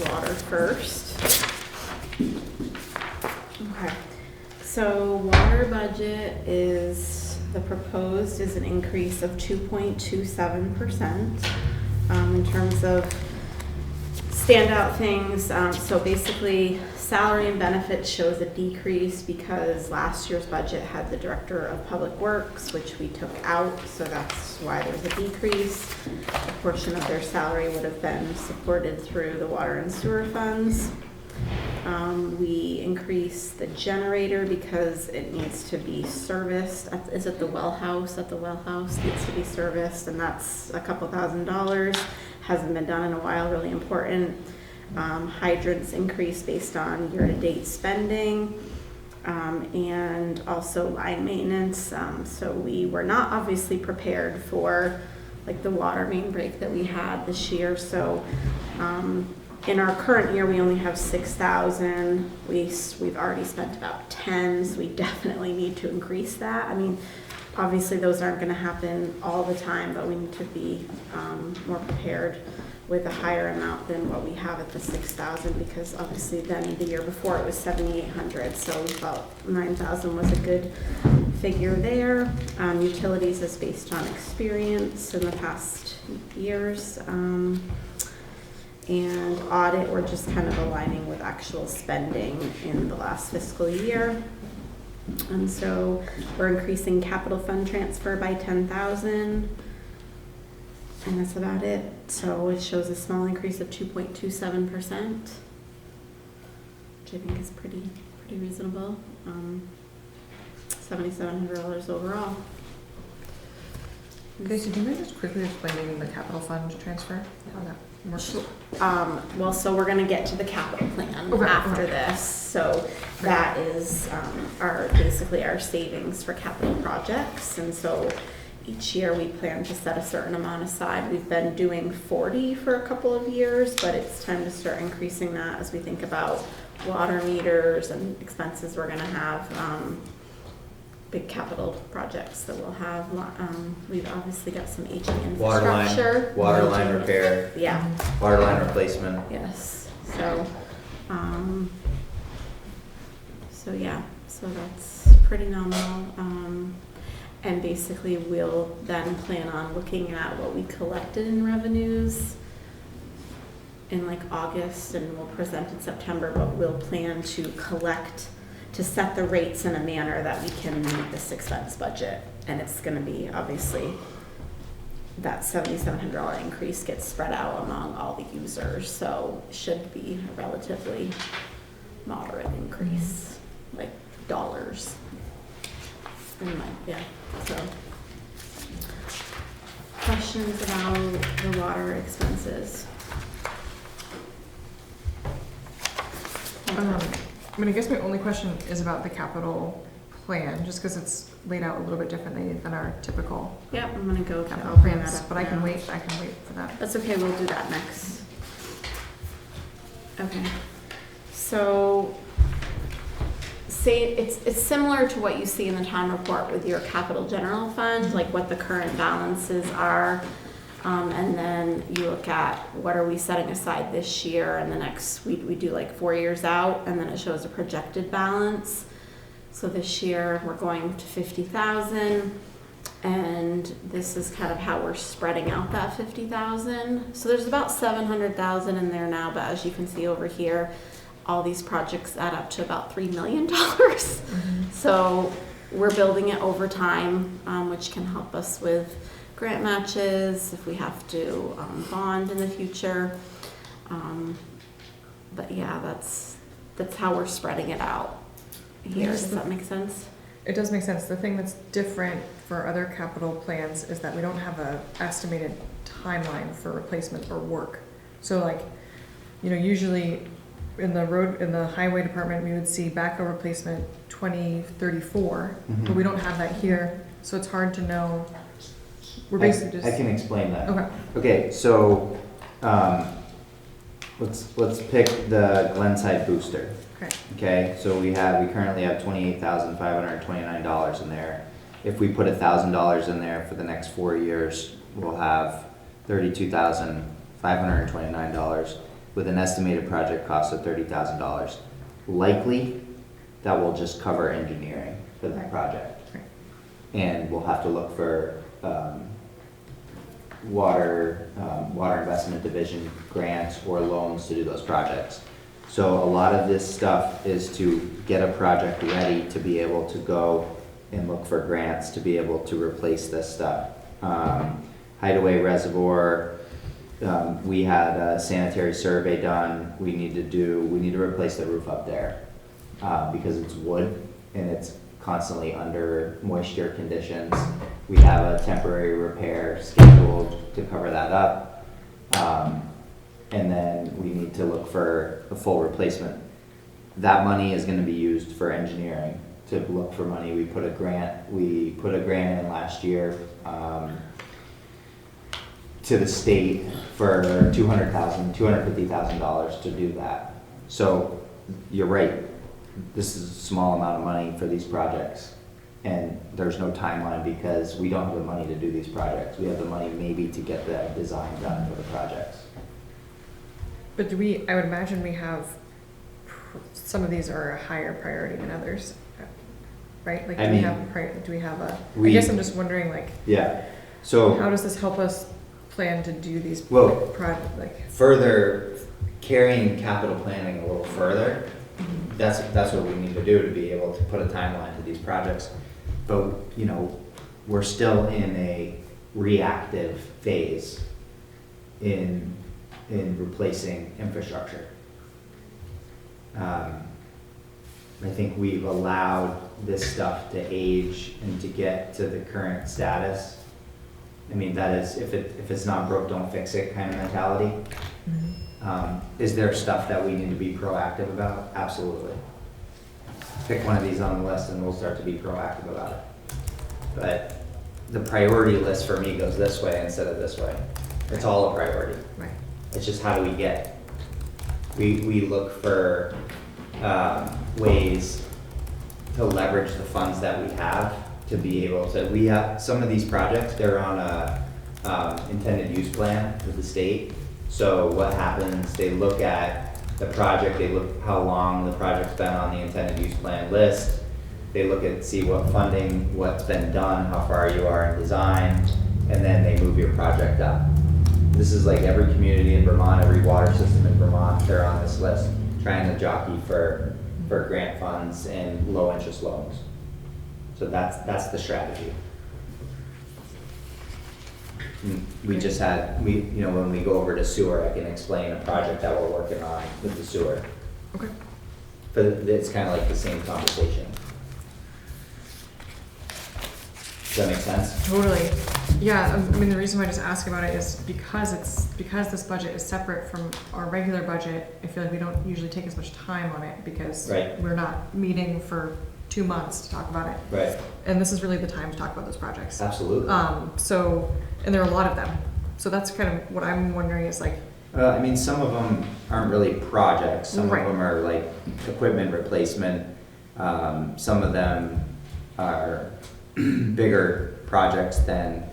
Water first. Okay, so water budget is, the proposed is an increase of 2.27%. In terms of standout things, so basically salary and benefits shows a decrease because last year's budget had the director of public works, which we took out, so that's why there's a decrease. A portion of their salary would have been supported through the water and sewer funds. We increased the generator because it needs to be serviced. Is it the well house? At the well house needs to be serviced, and that's a couple $1,000s. Hasn't been done in a while, really important. Hydrants increased based on year-to-date spending, and also line maintenance. So we were not obviously prepared for like the water main break that we had this year. So in our current year, we only have 6,000. We've already spent about 10, so we definitely need to increase that. I mean, obviously those aren't going to happen all the time, but we need to be more prepared with a higher amount than what we have at the 6,000, because obviously then the year before it was 7,800, so we felt 9,000 was a good figure there. Utilities is based on experience in the past years. And audit, we're just kind of aligning with actual spending in the last fiscal year. And so we're increasing capital fund transfer by 10,000. And that's about it. So it shows a small increase of 2.27%, which I think is pretty reasonable. $7,700 overall. Okay, so do you mind just quickly explaining the capital fund transfer? How that Well, so we're gonna get to the capital plan Okay, after okay. this, so that is, basically our savings for capital projects, and so each year we plan to set a certain amount aside. We've been doing 40 for a couple of years, but it's time to start increasing that as we think about water meters and expenses we're gonna have, big capital projects that we'll have. We've obviously got some aging Water infrastructure. line aging- repair, Yeah, water line replacement. yes, so, so yeah, so that's pretty nominal. And basically we'll then plan on looking at what we collected in revenues in like August, and we'll present in September, but we'll plan to collect, to set the rates in a manner that we can meet this expense budget. And it's gonna be, obviously, that $7,700 increase gets spread out among all the users, so it should be a relatively moderate increase, like dollars. Yeah, so. Questions about the water expenses? I mean, I guess my only question is about the capital plan, just because it's laid out a little bit differently than our typical Yep, I'm gonna go. capital I'll bring plans, that up but I can now. wait for that. That's okay, we'll do that next. Okay, so say, it's similar to what you see in the town report with your capital general fund, like what the current balances are. And then you look at what are we setting aside this year and the next, we do like 4 years out, and then it shows a projected balance. So this year we're going to 50,000, and this is kind of how we're spreading out that 50,000. So there's about 700,000 in there now, but as you can see over here, all these projects add up to about $3 million. So we're building it over time, which can help us with grant matches if we have to bond in the future. But yeah, that's how we're spreading it out here. Does that make sense? It does make sense. The thing that's different for other capital plans is that we don't have a estimated timeline for replacement or work. So like, usually in the highway department, we would see backhoe replacement 2034, but we don't have that here. So it's hard to know. We're basically just. I can explain that. Okay. Okay, so, let's pick the Glenside booster. Okay. Okay, so we currently have $28,529 in there. If we put $1,000 in there for the next 4 years, we'll have $32,529 with an estimated project cost of $30,000. Likely, that will just cover engineering for that project. Right. And we'll have to look for water investment division grants or loans to do those projects. So a lot of this stuff is to get a project ready to be able to go and look for grants to be able to replace this stuff. Hideaway Reservoir, we had a sanitary survey done. We need to replace the roof up there because it's wood and it's constantly under moisture conditions. We have a temporary repair scheduled to cover that up. And then we need to look for a full replacement. That money is gonna be used for engineering, to look for money. We put a grant in last year to the state for $250,000 to do that. So you're right, this is a small amount of money for these projects. And there's no timeline because we don't have the money to do these projects. We have the money maybe to get the design done for the projects. But I would imagine we have, some of these are a higher priority than others, right? Like, I guess I'm just wondering, like, Yeah, so. how does this help us plan to do these projects, like? Further, carrying capital planning a little further, that's what we need to do to be able to put a timeline to these projects. But, we're still in a reactive phase in replacing infrastructure. I think we've allowed this stuff to age and to get to the current status I mean, that is, if it's not broke, don't fix it kind of mentality. Is there stuff that we need to be proactive about? Absolutely. Pick one of these on the list and we'll start to be proactive about it. But the priority list for me goes this way instead of this way. It's all a priority. Right. It's just how do we get, we look for ways to leverage the funds that we have to be able to, we have, some of these projects, they're on a intended use plan with the state. So what happens, they look at the project, they look how long the project's been on the intended use plan list. They look at, see what funding, what's been done, how far you are in design, and then they move your project up. This is like every community in Vermont, every water system in Vermont, they're on this list, trying to jockey for grant funds and low interest loans. So that's the strategy. We just had, when we go over to sewer, I can explain a project that we're working on with the sewer. Okay. But it's kind of like the same conversation. Does that make sense? Totally. Yeah, I mean, the reason why I just ask about it is because this budget is separate from our regular budget, I feel like we don't usually take as much time on it because Right. we're not meeting for 2 months to talk about it. Right. And this is really the time to talk about those projects. Absolutely. And there are a lot of them. So that's kind of what I'm wondering is like, I mean, some of them aren't really projects. Some Right. of them are like equipment replacement. Some of them are bigger projects than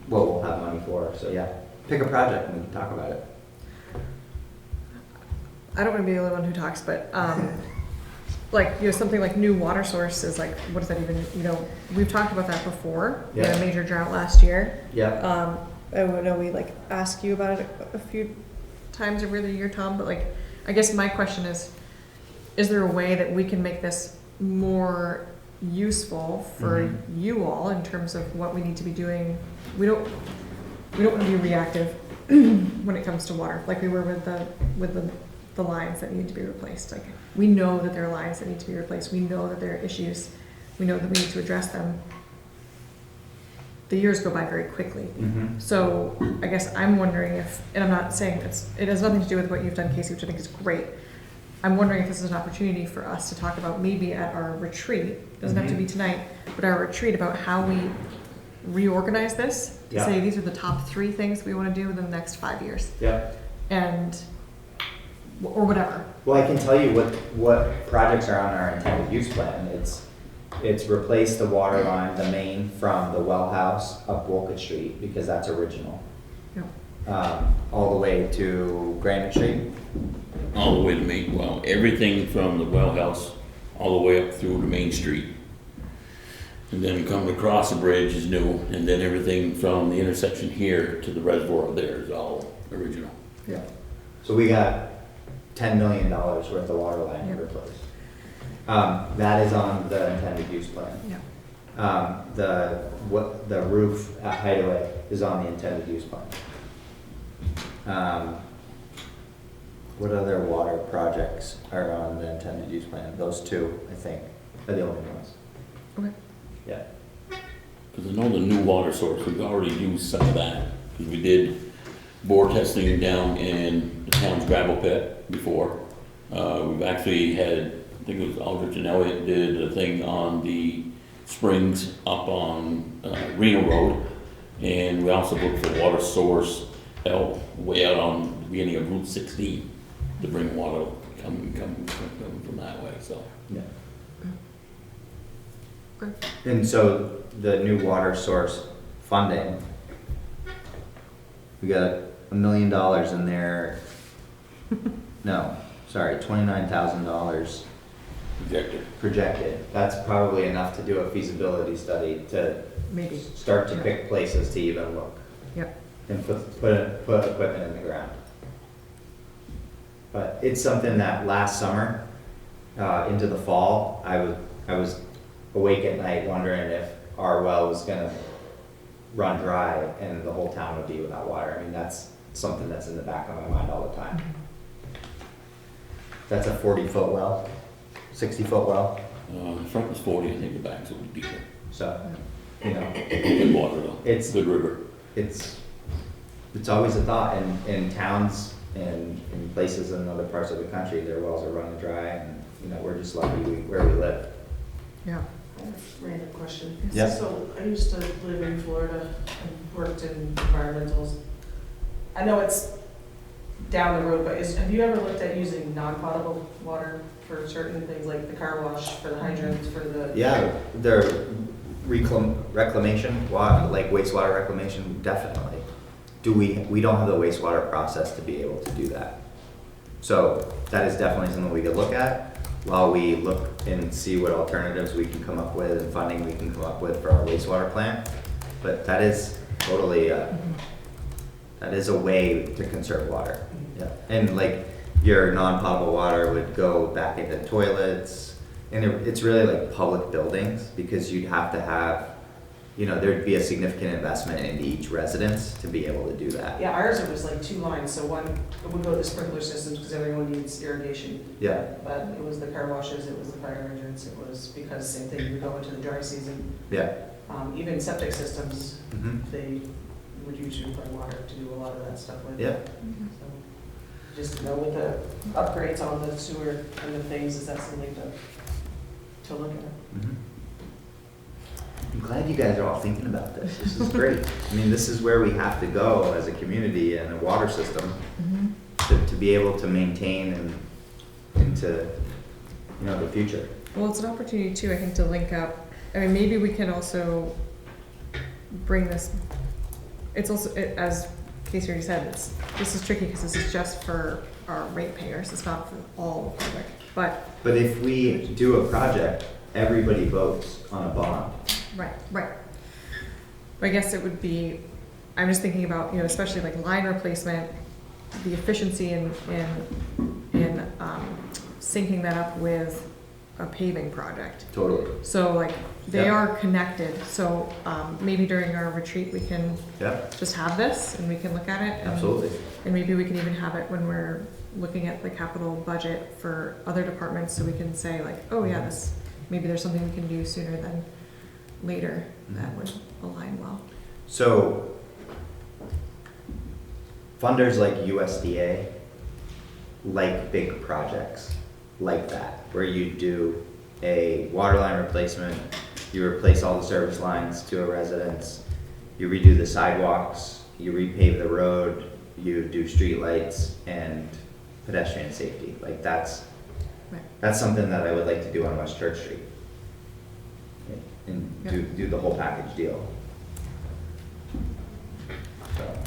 what we'll have money for. So yeah, pick a project and we can talk about it. I don't want to be the only one who talks, but like, something like new water source is like, what does that even, we've talked about that before. We had a Yeah. major drought last year. Yeah. I know we like ask you about it a few times over the year, Tom, but like, I guess my question is there a way that we can make this more useful for you all in terms of what we need to be doing? We don't want to be reactive when it comes to water, like we were with the lines that need to be replaced. Like, we know that there are lines that need to be replaced. We know that there are issues. We know that we need to address them. The years go by very quickly. So I guess I'm wondering if, and I'm not saying it has nothing to do with what you've done, Casey, which I think is great. I'm wondering if this is an opportunity for us to talk about maybe at our retreat, doesn't have to be tonight, but our retreat about how we reorganize this to Yeah. say these are the top 3 things we want to do within the next 5 years. Yeah. Or whatever. Well, I can tell you what projects are on our intended use plan. It's replace the water line, the main from the well house up Wolcott Street, because that's original. Yeah. All the way to Granite Street. All the way to Main, well, everything from the well house, all the way up through to Main Street. And then coming across the bridge is new, and then everything from the intersection here to the reservoir there is all original. Yeah. So we got $10 million worth of water line to replace. That is on the intended use plan. Yeah. The roof at Hideaway is on the intended use plan. What other water projects are on the intended use plan? Those 2, I think, are the only ones. Okay. Yeah. Because I know the new water source, we've already used some of that. Because we did bore testing down in the town's gravel pit before. We've actually had, I think it was Aldrich and Elliott did a thing on the springs up on Reno Road. And we also looked for water source way out on the beginning of Route 16 to bring water coming from that way, so. Yeah. Okay. And so the new water source funding, we got $1 million in there. No, sorry, $29,000 projected. That's probably enough to do a feasibility study to Maybe. start to pick places to even look. Yep. And put equipment in the ground. But it's something that last summer, into the fall, I was awake at night wondering if our well was gonna run dry and the whole town would be without water. I mean, that's something that's in the back of my mind all the time. That's a 40-foot well, 60-foot well. The front was 40, I think the back's a little deeper. So, you know, Good water though. It's- Good river. it's always a thought in towns and in places in other parts of the country, their wells are running dry, and, you know, we're just lucky where we live. Yeah. I have a random question. Yeah. So I used to live in Florida and worked in environmentals. I know it's down the road, but have you ever looked at using non-potable water for certain things like the car wash, for the hydrants, for the? Yeah, their reclamation, like wastewater reclamation, definitely. We don't have the wastewater process to be able to do that. So that is definitely something we could look at while we look and see what alternatives we can come up with and funding we can come up with for our wastewater plant. But that is totally, that is a way to conserve water. Yeah, and like your non-potable water would go back into toilets, and it's really like public buildings, because you'd have to have, you know, there'd be a significant investment into each residence to be able to do that. Yeah, ours, it was like 2 lines, so one, it would go to the sprinkler systems because everyone needs irrigation. Yeah. But it was the car washes, it was the fire hydrants, it was, because same thing, you go into the dry season. Yeah. Even septic systems, Mm-hmm. they would use refined water to do a lot of that stuff with. Yeah. So, just to know with the upgrades on the sewer and the things, is that something to look at? Mm-hmm. I'm glad you guys are all thinking about this. This is great. I mean, this is where we have to go as a community and a water system to be able to maintain and into, you know, the future. Well, it's an opportunity too, I think, to link up. I mean, maybe we can also bring this, it's also, as Casey already said, this is tricky because this is just for our ratepayers. It's not for all of Hardwick. But if we do a project, everybody votes on a bond. Right. But I guess it would be, I'm just thinking about, you know, especially like line replacement, the efficiency in syncing that up with a paving project. Totally. So like, they Yep. are connected, so maybe during our retreat, we can Yeah, just have this and we can look at it. And, absolutely. and maybe we can even have it when we're looking at the capital budget for other departments, so we can say like, oh yeah, this, maybe there's something we can do sooner than later that would align well. So funders like USDA like big projects like that, where you do a water line replacement, you replace all the service lines to a residence, you redo the sidewalks, you repave the road, you do street lights and pedestrian safety. Like that's something that I would like to do on West Church Street. And do the whole package deal. So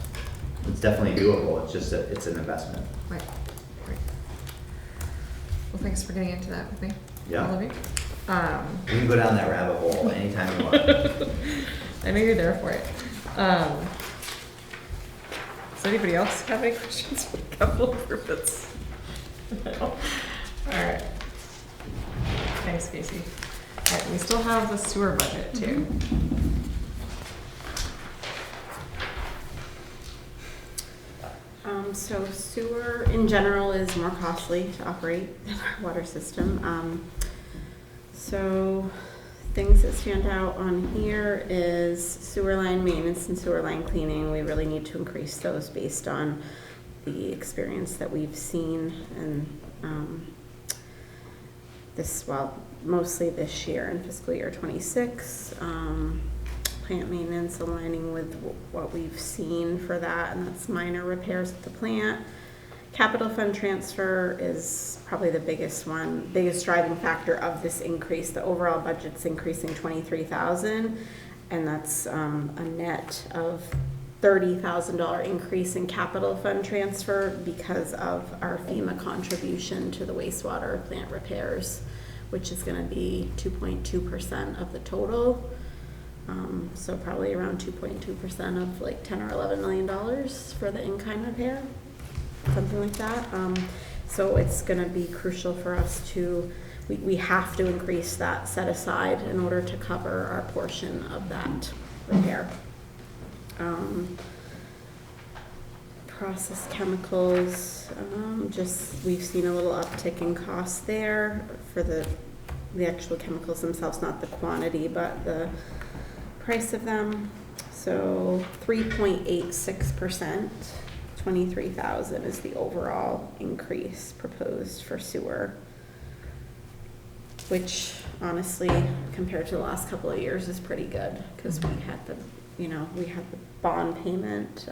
it's definitely doable. It's just it's an investment. Right. Well, thanks for getting into that with me. Yeah. All of you. We can go down that rabbit hole anytime you want. I know you're there for it. Does anybody else have any questions for capital improvements? No. All right. Thanks, Casey. All right, we still have the sewer budget too. So sewer in general is more costly to operate than our water system. So things that stand out on here is sewer line maintenance and sewer line cleaning. We really need to increase those based on the experience that we've seen and mostly this year in fiscal year 26. Plant maintenance aligning with what we've seen for that, and that's minor repairs at the plant. Capital fund transfer is probably the biggest driving factor of this increase. The overall budget's increasing 23,000, and that's a net of $30,000 increase in capital fund transfer because of our FEMA contribution to the wastewater plant repairs, which is going to be 2.2% of the total. So probably around 2.2% of like $10 or $11 million for the in-kind repair, something like that. So it's going to be crucial for us we have to increase that set aside in order to cover our portion of that repair. Process chemicals, we've seen a little uptick in costs there for the actual chemicals themselves, not the quantity, but the price of them. So 3.86%, 23,000 is the overall increase proposed for sewer, which honestly, compared to the last couple of years, is pretty good because we had the, we had the bond payment.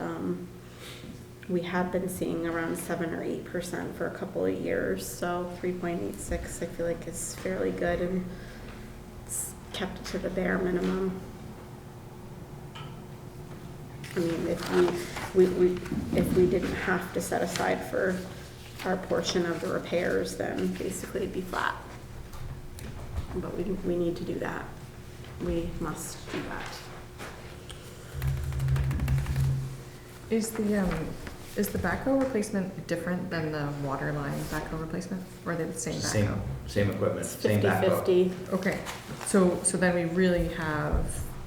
We have been seeing around 7 or 8% for a couple of years, so 3.86 I feel like is fairly good, and it's kept it to the bare minimum. I mean, if we didn't have to set aside for our portion of the repairs, then basically it'd be flat. But we need to do that. We must do that. Is the backhoe replacement different than the water line backhoe replacement, or are they the same backhoe? Same equipment, It's same backhoe. 50-50. Okay, so then we really have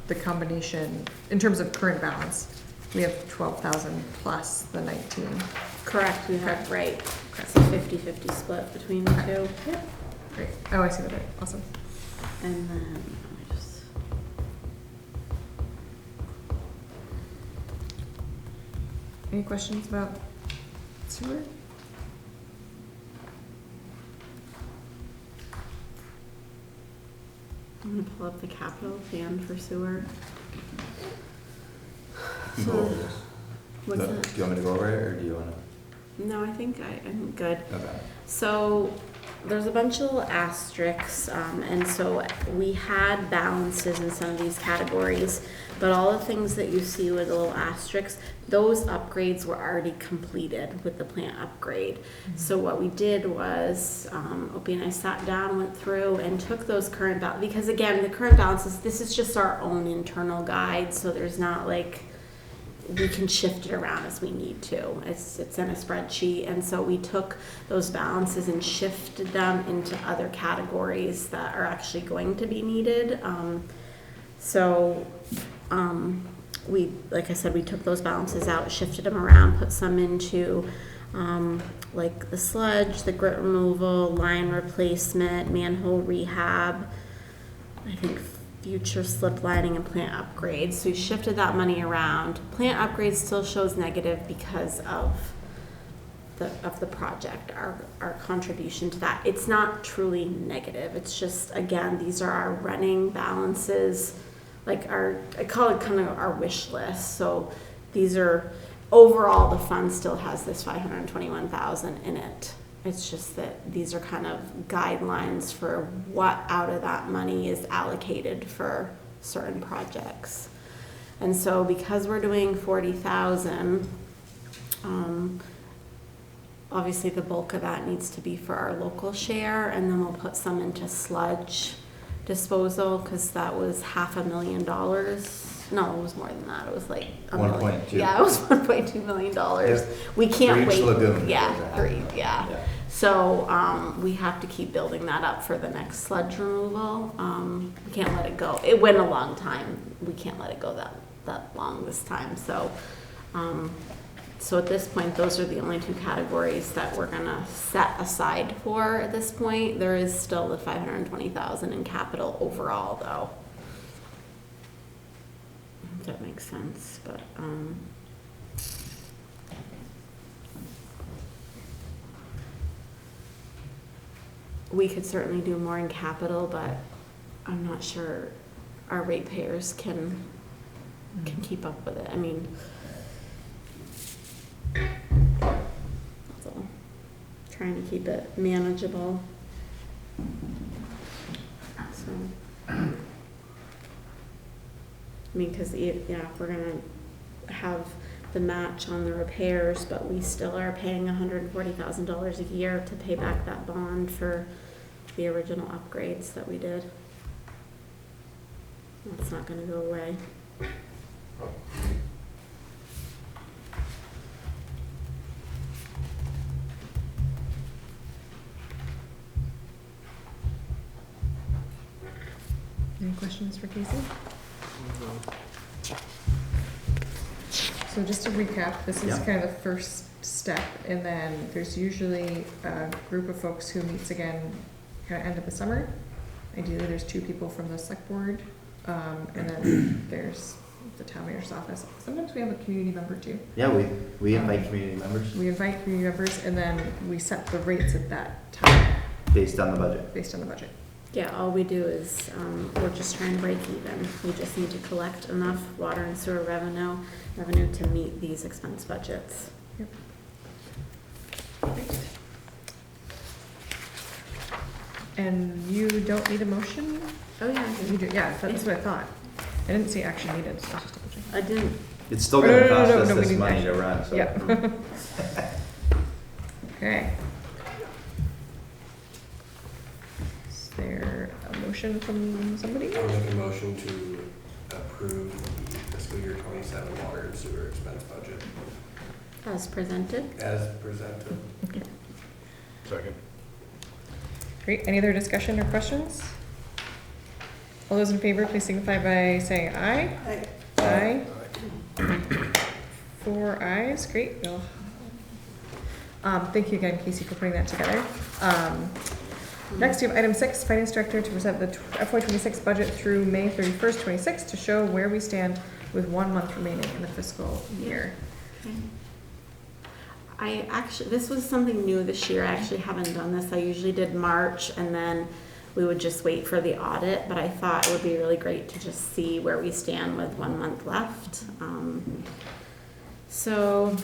the combination, in terms of current balance, we have 12,000 plus the 19. Correct, we have, Okay. right. Okay. It's a 50-50 split between the two. Yep. Great. Oh, I see that. Awesome. And then, let me just. Any questions about sewer? I'm gonna pull up the capital plan for sewer. You go over this. What's Do that? you want me to go over it, or do you want No, I think I'm good. to? Okay. So there's a bunch of little asterisks, and so we had balances in some of these categories, but all the things that you see with the little asterisks, those upgrades were already completed with the plant upgrade. So what we did was, Opie and I sat down, went through, and took those current because again, the current balances, this is just our own internal guide, so there's not like, we can shift it around as we need to. It's in a spreadsheet, and so we took those balances and shifted them into other categories that are actually going to be needed. We, like I said, we took those balances out, shifted them around, put some into like the sludge, the grit removal, line replacement, manhole rehab, I think future slip lining and plant upgrades. So we shifted that money around. Plant upgrades still shows negative because of the project, our contribution to that. It's not truly negative. It's just, again, these are our running balances, like I call it kind of our wish list. So these are, overall the fund still has this 521,000 in it. It's just that these are kind of guidelines for what out of that money is allocated for certain projects. And so because we're doing 40,000, obviously the bulk of that needs to be for our local share, and then we'll put some into sludge disposal because that was $500,000. No, it was more than that. It was like a million. 1.2. Yeah, it was $1.2 million. Yep. We can't For each wait. lagoon. Yeah, 3. Yeah. Yeah. So we have to keep building that up for the next sludge removal. We can't let it go. It went a long time. We can't let it go that long this time. So so at this point, those are the only 2 categories that we're gonna set aside for at this point. There is still the 520,000 in capital overall, though. If that makes sense, but we could certainly do more in capital, but I'm not sure our ratepayers can keep up with it. I mean, so trying to keep it manageable. So, I mean, because if we're gonna have the match on the repairs, but we still are paying $140,000 a year to pay back that bond for the original upgrades that we did. That's not gonna go away. Any questions for Casey? So just to recap, this is Yeah. kind of the first step, and then there's usually a group of folks who meets again kind of end of the summer. Ideally, there's 2 people from the select board, and then there's the town manager's office. Sometimes we have a community member too. Yeah, we invite community members We invite community members and then we set the rates at that time based on the budget. based on the budget. Yeah, all we do is, we're just trying to break even. We just need to collect enough water and sewer revenue to meet these expense budgets. And you don't need a motion? Oh, yeah. You do, yeah, that's what I thought. I didn't see action needed, so I was just double checking. I didn't, It's still No, gonna no, no, cost no, us no, we this need money action. to run, so. Yeah. Okay. Is there a motion from somebody? I'll make a motion to approve the fiscal year 27 water and sewer expense budget as presented. as presented. Second. Great, any other discussion or questions? All those in favor, please signify by saying aye. Aye. 4 ayes, great. Thank you again, Casey, for putting that together. Next, we have item 6, Finance Director to present the FY26 budget through May 31st, 26 to show where we stand with 1 month remaining in the fiscal year. This was something new this year. I actually haven't done this. I usually did March and then we would just wait for the audit, but I thought it would be really great to just see where we stand with 1 month left. So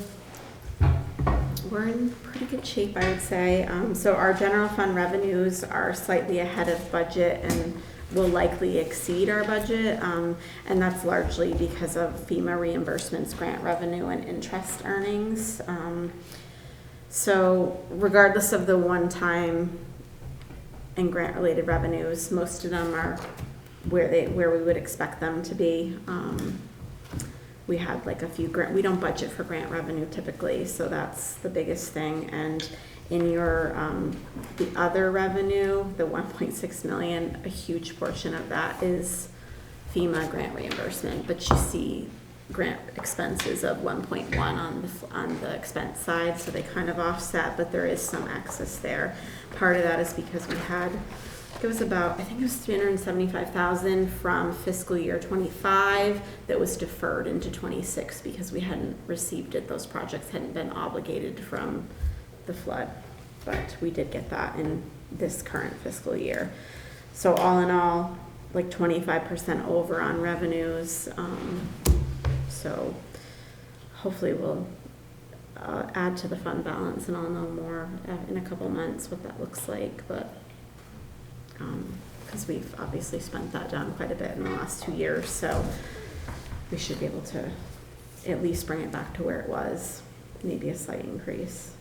we're in pretty good shape, I would say. So our general fund revenues are slightly ahead of budget and will likely exceed our budget. And that's largely because of FEMA reimbursements, grant revenue, and interest earnings. So regardless of the one-time and grant-related revenues, most of them are where we would expect them to be. We had like a few we don't budget for grant revenue typically, so that's the biggest thing. And in your, the other revenue, the 1.6 million, a huge portion of that is FEMA grant reimbursement, but you see grant expenses of 1.1 on the expense side, so they kind of offset, but there is some excess there. Part of that is because we had, it was about, I think it was 375,000 from fiscal year 25 that was deferred into 26 because we hadn't received it. Those projects hadn't been obligated from the flood, but we did get that in this current fiscal year. So all in all, like 25% over on revenues. So hopefully we'll add to the fund balance, and I'll know more in a couple months what that looks like, but because we've obviously spent that down quite a bit in the last 2 years, so we should be able to at least bring it back to where it was, maybe a slight increase.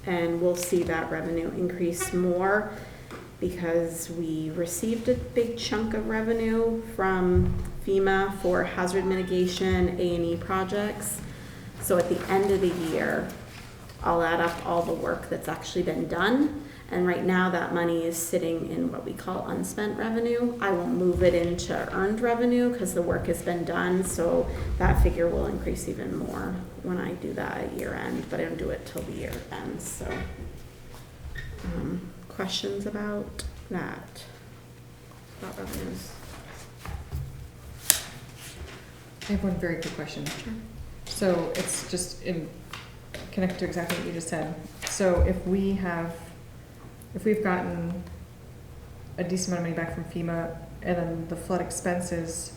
And we'll see that revenue increase more because we received a big chunk of revenue from FEMA for hazard mitigation A&E projects. So at the end of the year, I'll add up all the work that's actually been done. And right now that money is sitting in what we call unspent revenue. I will move it into earned revenue because the work has been done. So that figure will increase even more when I do that at year end, but I don't do it till the year ends. So questions about that, about revenues? I have one very quick question. Sure. So it's just connected to exactly what you just said. So if we've gotten a decent amount of money back from FEMA and then the flood expenses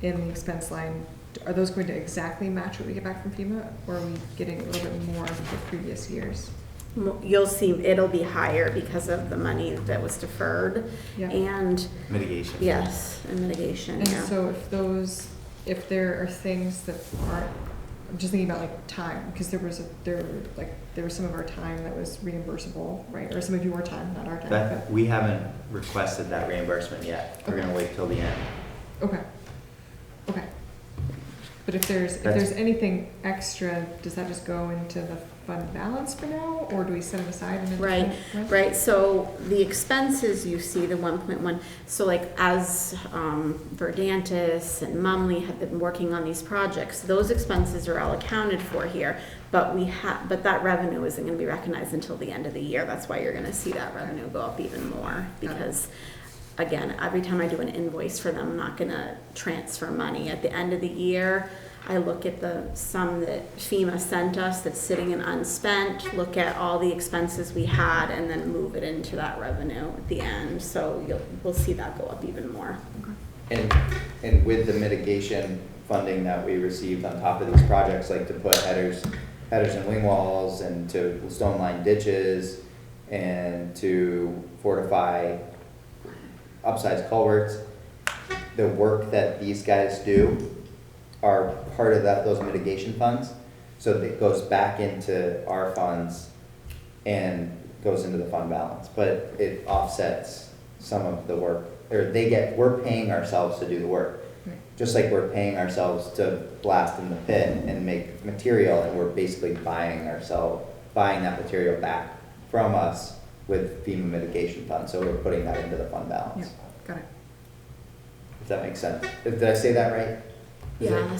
in the expense line, are those going to exactly match what we get back from FEMA, or are we getting a little bit more of the previous years? You'll see it'll be higher because of the money that was deferred. Yeah. And Mitigation. yes, and mitigation. And Yeah. so if there are things that aren't, I'm just thinking about like time, because there was some of our time that was reimbursable, right? Or some of your time, not our time. But we haven't requested that reimbursement yet. We're gonna wait till the end. Okay. But if there's anything extra, does that just go into the fund balance for now, or do we set it aside in a different way? Right. So the expenses you see, the 1.1. So like as Verdantis and Mumley have been working on these projects, those expenses are all accounted for here. But that revenue isn't going to be recognized until the end of the year. That's why you're going to see that revenue go up even more, because again, every time I do an invoice for them, I'm not gonna transfer money. At the end of the year, I look at the sum that FEMA sent us that's sitting in unspent, look at all the expenses we had, and then move it into that revenue at the end. So we'll see that go up even more. And with the mitigation funding that we received on top of these projects, like to put headers and wing walls, and to stone line ditches, and to fortify upsize culverts, the work that these guys do are part of those mitigation funds. So it goes back into our funds and goes into the fund balance, but it offsets some of the work, or we're paying ourselves to do the work. Right. Just like we're paying ourselves to blast in the pit and make material, and we're basically buying that material back from us with FEMA mitigation funds, so we're putting that into the fund balance. Yeah, got it. If that makes sense. Did I say that right? Is Yeah, it-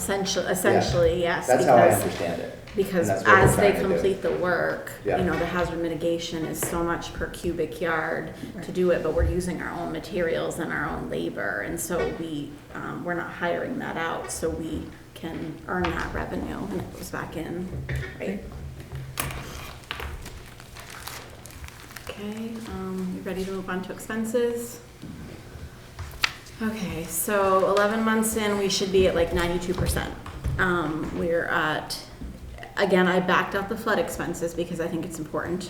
essentially, yes. That's how I because- understand it. Because And that's what we're as they trying to do. complete the work, Yeah. you know, the hazard mitigation is so much per cubic yard to do it, but we're using our own materials and our own labor, and so we're not hiring that out, so we can earn that revenue, and it goes back in, right? Okay, you ready to move on to expenses? Okay, so 11 months in, we should be at like 92%. We're at, again, I backed out the flood expenses because I think it's important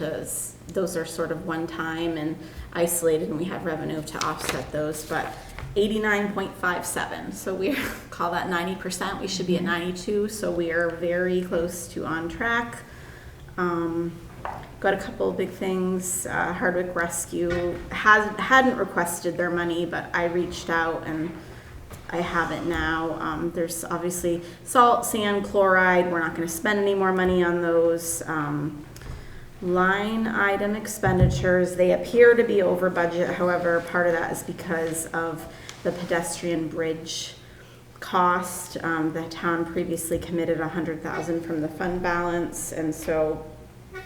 those are sort of one time and isolated, and we have revenue to offset those, but 89.57, so we call that 90%. We should be at 92, so we are very close to on track. Got a couple of big things. Hardwick Rescue hadn't requested their money, but I reached out and I have it now. There's obviously salt, sand, chloride. We're not going to spend any more money on those. Line item expenditures, they appear to be over budget. However, part of that is because of the pedestrian bridge cost. The town previously committed $100,000 from the fund balance, and so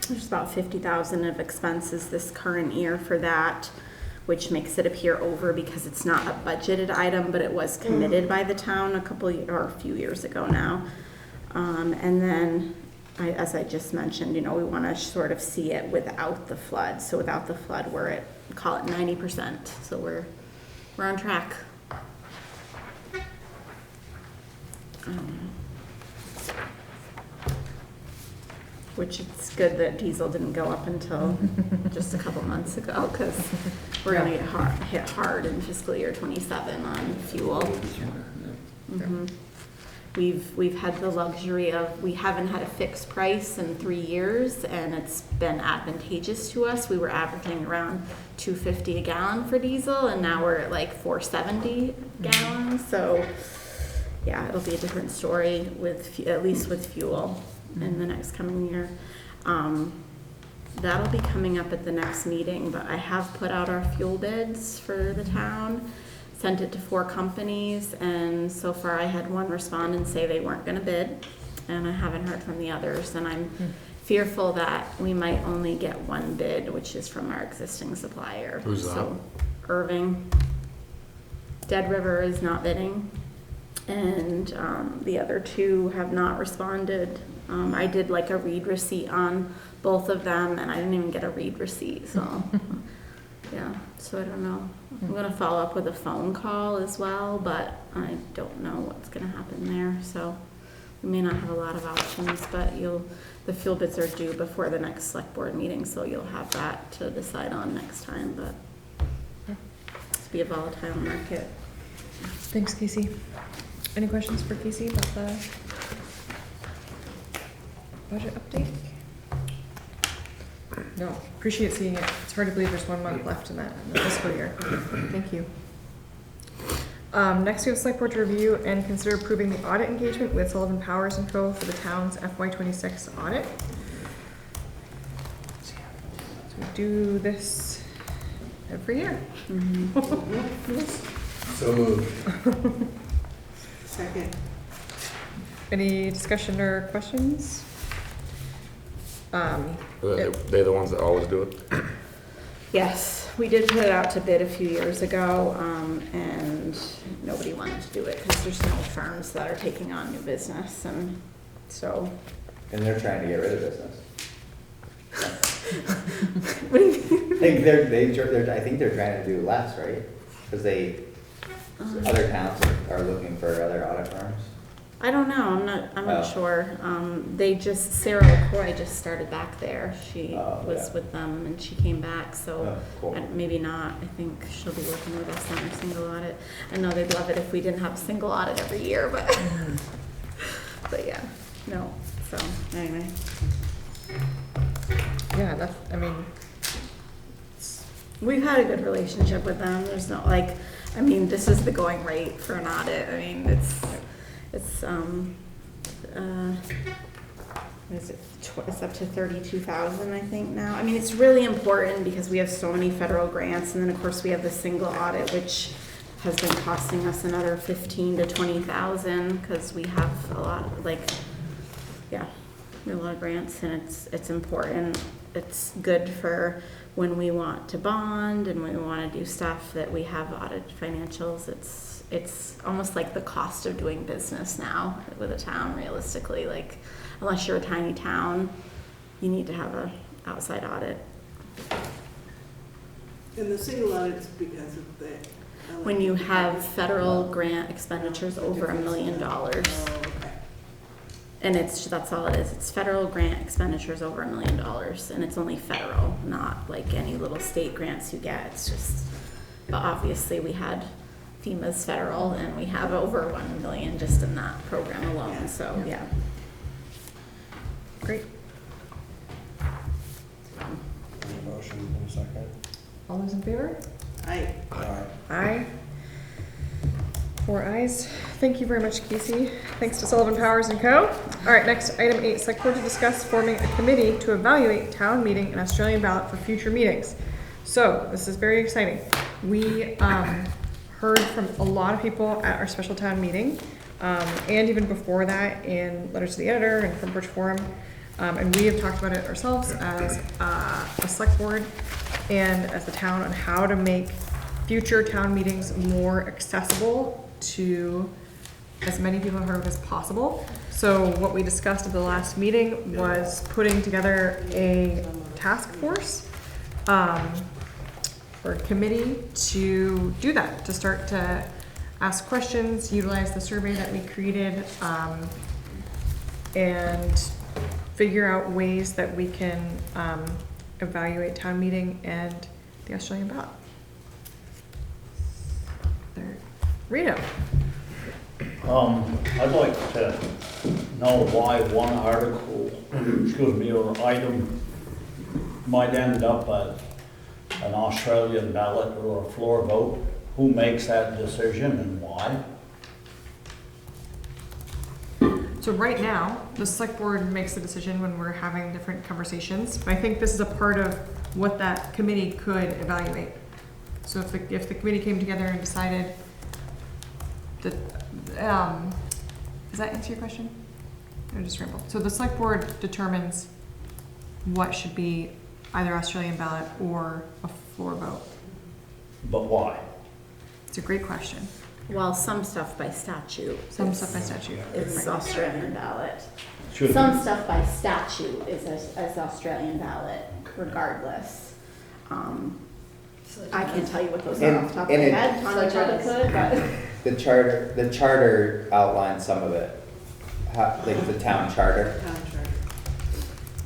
there's about $50,000 of expenses this current year for that, which makes it appear over because it's not a budgeted item, but it was committed by the town a few years ago now. And then, as I just mentioned, you know, we want to sort of see it without the flood. So without the flood, we're at, call it 90%. So we're on track. Which it's good that diesel didn't go up until just a couple months ago, because we're going to get hit hard in fiscal year 27 on fuel. Mhm. We've had the luxury of, we haven't had a fixed price in 3 years, and it's been advantageous to us. We were averaging around $2.50 a gallon for diesel, and now we're at like $4.70 a gallon. So yeah, it'll be a different story at least with fuel in the next coming year. That'll be coming up at the next meeting, but I have put out our fuel bids for the town, sent it to 4 companies, and so far I had one respond and say they weren't gonna bid, and I haven't heard from the others, and I'm fearful that we might only get one bid, which is from our existing supplier. Who's that? So, Irving. Dead River is not bidding, and the other 2 have not responded. I did like a read receipt on both of them, and I didn't even get a read receipt, so yeah, so I don't know. I'm gonna follow up with a phone call as well, but I don't know what's gonna happen there, so we may not have a lot of options, but the fuel bids are due before the next select board meeting, so you'll have that to decide on next time, but it's be a volatile market. Thanks, Casey. Any questions for Casey about the budget update? No, appreciate seeing it. It's hard to believe there's 1 month left in the fiscal year. Thank you. Next we have select board to review and consider approving the audit engagement with Sullivan Powers & Co. for the town's FY26 audit. So we do this every year. So moved. Second. Any discussion or questions? They're the ones that always do it. Yes. we did put it out to bid a few years ago, and nobody wanted to do it because there's no firms that are taking on new business, and so. And they're trying to get rid of business. What do you mean? I think they're trying to do less, right? Because other towns are looking for other audit firms. I don't know, I'm not Oh. sure. Sarah LaCroix just started back there. She was Yeah. with them and she came back, so Oh, cool. maybe not. I think she'll be working with us on our single audit. I know they'd love it if we didn't have a single audit every year, but, but yeah, no, so, anyway. Yeah, We've had a good relationship with them. There's no, this is the going rate for an audit. I mean, it's it's up to 32,000, I think now. I mean, it's really important because we have so many federal grants, and then of course we have the single audit, which has been costing us another 15 to 20,000 because we have a lot, we have a lot of grants, and it's important. It's good for when we want to bond and we want to do stuff that we have audited financials. It's almost like the cost of doing business now with a town, realistically. Unless you're a tiny town, you need to have a outside audit. And the single audit's because of the. When you have federal grant expenditures over $1 million. Oh, okay. And that's all it is. It's federal grant expenditures over $1 million, and it's only federal, not like any little state grants you get. It's just, but obviously we had FEMA's federal, and we have over 1 million just in that program alone. Yeah. So yeah. great. Any motion in a second? All those in favor? Aye. Aye. 4 ayes. Thank you very much, Casey. Thanks to Sullivan Powers and Co. All right, next, item 8, select board to discuss forming a committee to evaluate town meeting and Australian ballot for future meetings. So, this is very exciting. We heard from a lot of people at our special town meeting, and even before that in letters to the editor and from Birch Forum, and we have talked about it ourselves as a select board and as the town on how to make future town meetings more accessible to as many people in Hardwick as possible. So what we discussed at the last meeting was putting together a task force or a committee to do that, to start to ask questions, utilize the survey that we created, and figure out ways that we can evaluate town meeting and the Australian ballot. There. Rito. I'd like to know why one article, or item might end up as an Australian ballot or a floor vote. Who makes that decision and why? So right now, the select board makes the decision when we're having different conversations, but I think this is a part of what that committee could evaluate. So if the committee came together and decided that, does that answer your question? Or just ramble? So the select board determines what should be either Australian ballot or a floor vote. But why? It's a great question. Well, some stuff by statute. Some stuff by statute. Is Australian ballot. Should Some be. stuff by statute is as Australian ballot, regardless. I can't tell you what those are off the top of my head. Tanya probably could, but. The charter outlines some of it, like the town charter. Town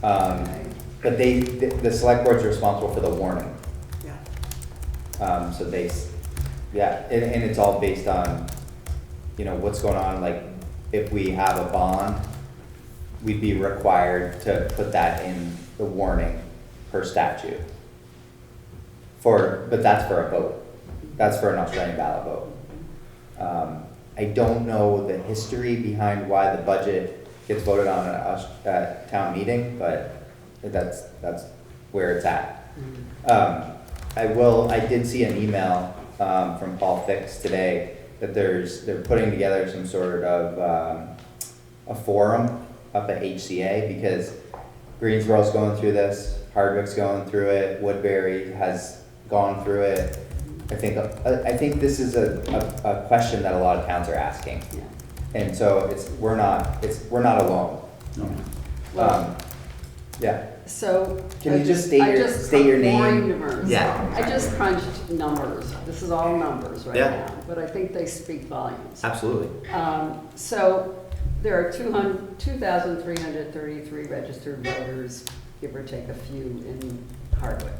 charter. But the select board's responsible for the warning. Yeah. So and it's all based on, what's going on, like, if we have a bond, we'd be required to put that in the warning per statute. But that's for a vote. That's for an Australian ballot vote. I don't know the history behind why the budget gets voted on at town meeting, but that's where it's at. I did see an email from Paul Fix today that they're putting together some sort of a forum up at HCA because Greensboro's going through this, Hardwick's going through it, Woodbury has gone through it. I think this is a question that a lot of towns are asking. And so we're not alone. No. Yeah. So. Can you just state your name? Boring numbers. Yeah. I just crunched numbers. This is all numbers right Yeah. now, but I think they speak volumes. Absolutely. So there are 2,333 registered voters, give or take a few, in Hardwick.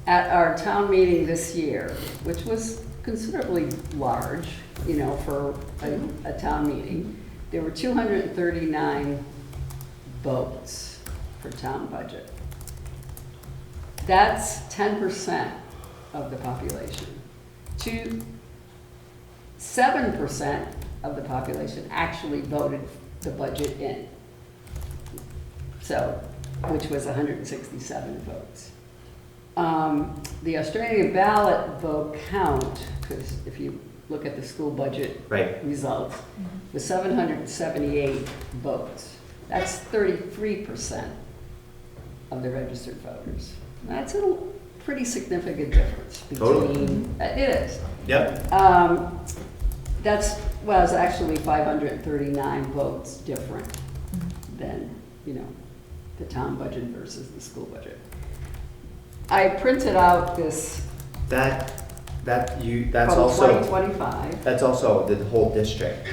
At our town meeting this year, which was considerably large, you know, for a town meeting, there were 239 votes for town budget. That's 10% of the population. 7% of the population actually voted the budget in. So, which was 167 votes. The Australian ballot vote count, because if you look at the school budget results, was 778 votes. That's 33% of the registered voters. That's a pretty significant difference between, it is. Yep. It's actually 539 votes different than, you know, the town budget versus the school budget. I printed out this. That's from also 2025. That's also the whole district.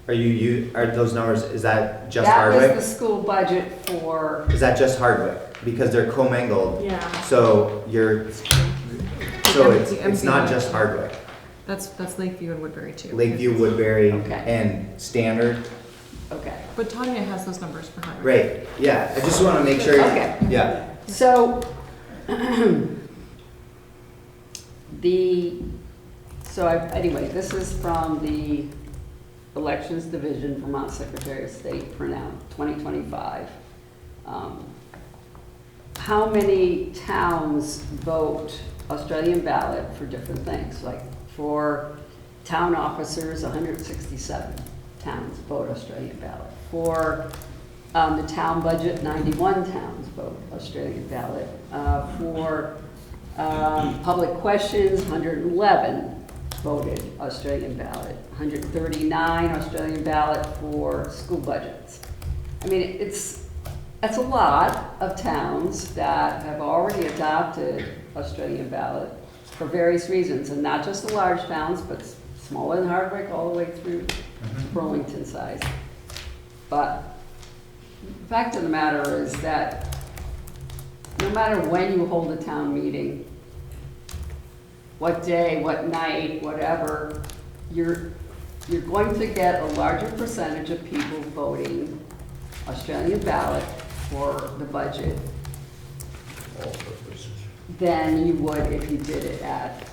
Are those numbers, is that just Hardwick? That was the school budget for. Is that just Hardwick? Because they're commingled. Yeah. So it's not just Hardwick. That's Lakeview and Woodbury too. Lakeview, Woodbury, Okay. and Standard. Okay. But Tanya has those numbers for Hardwick. Right, yeah, I just want to make sure. Okay. Yeah. So, anyway, this is from the Elections Division, Vermont Secretary of State printout, 2025. How many towns vote Australian ballot for different things? Like for town officers, 167 towns vote Australian ballot. For the town budget, 91 towns vote Australian ballot. For public questions, 111 voted Australian ballot. 139 Australian ballot for school budgets. I mean, that's a lot of towns that have already adopted Australian ballot for various reasons, and not just the large towns, but smaller than Hardwick all the way through Burlington size. But the fact of the matter is that no matter when you hold a town meeting, what day, what night, whatever, you're going to get a larger percentage of people voting Australian ballot for the budget than you would if you did it at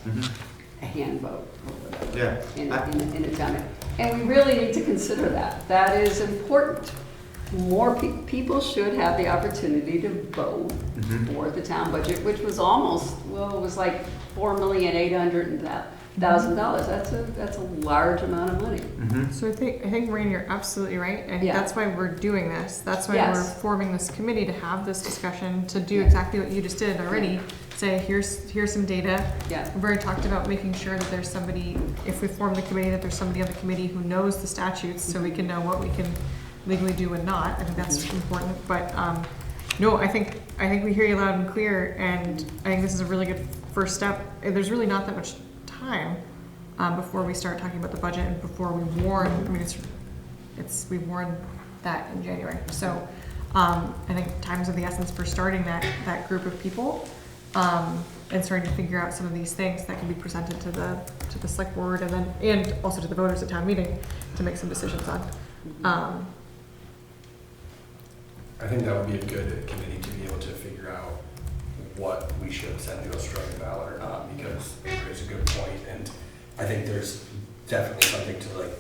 a hand vote or whatever in a town meeting. And we really need to consider that. That is important. More people should have the opportunity to vote for the town budget, which was almost, it was like $4,800,000. That's a large amount of money. So I think Maureen, you're absolutely right. I think that's why we're doing this. That's why we're forming this committee, to have this discussion, to do exactly what you just did already. Say, here's some data. Yeah. We've already talked about making sure that there's somebody, if we form the committee, that there's somebody on the committee who knows the statutes, so we can know what we can legally do and not. I think that's important. But no, I think we hear you loud and clear, and I think this is a really good first step. There's really not that much time before we start talking about the budget and before we warn. I mean, we warn that in January. So I think time is of the essence for starting that group of people and starting to figure out some of these things that can be presented to the select board and also to the voters at town meeting to make some decisions on. I think that would be a good committee to be able to figure out what we should send to Australian ballot or not, because there's a good point, and I think there's definitely something to like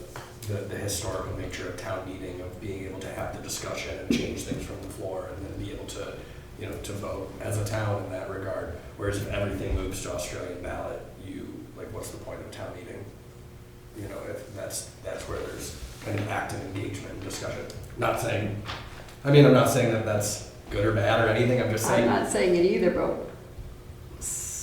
the historical nature of town meeting, of being able to have the discussion and change things from the floor, and then be able to, to vote as a town in that regard. Whereas if everything moves to Australian ballot, what's the point of town meeting? If that's where there's an active engagement and discussion. I'm not saying that that's good or bad or anything. I'm just saying. I'm not saying it either, but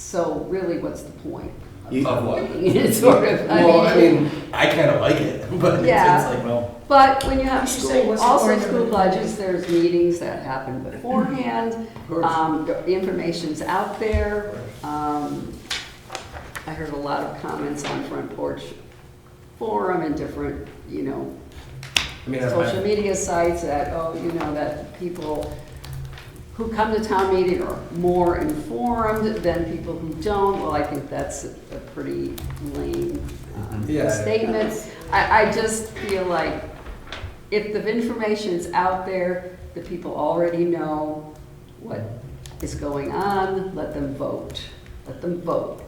So really, what's the point? Of what? It's sort of, Well, I mean, I kind of like it, but Yeah. it's like, well, But when you have You should say school, what's the also point of school it. budgets, there's meetings that happen beforehand. of course. The information's out there. I heard a lot of comments on Front Porch Forum and different, I mean, social media sites that, that people who come to town meeting are more informed than people who don't. Well, I think that's a pretty lame Yeah. statement. I just feel like if the information's out there, the people already know what is going on, let them vote. Let them vote.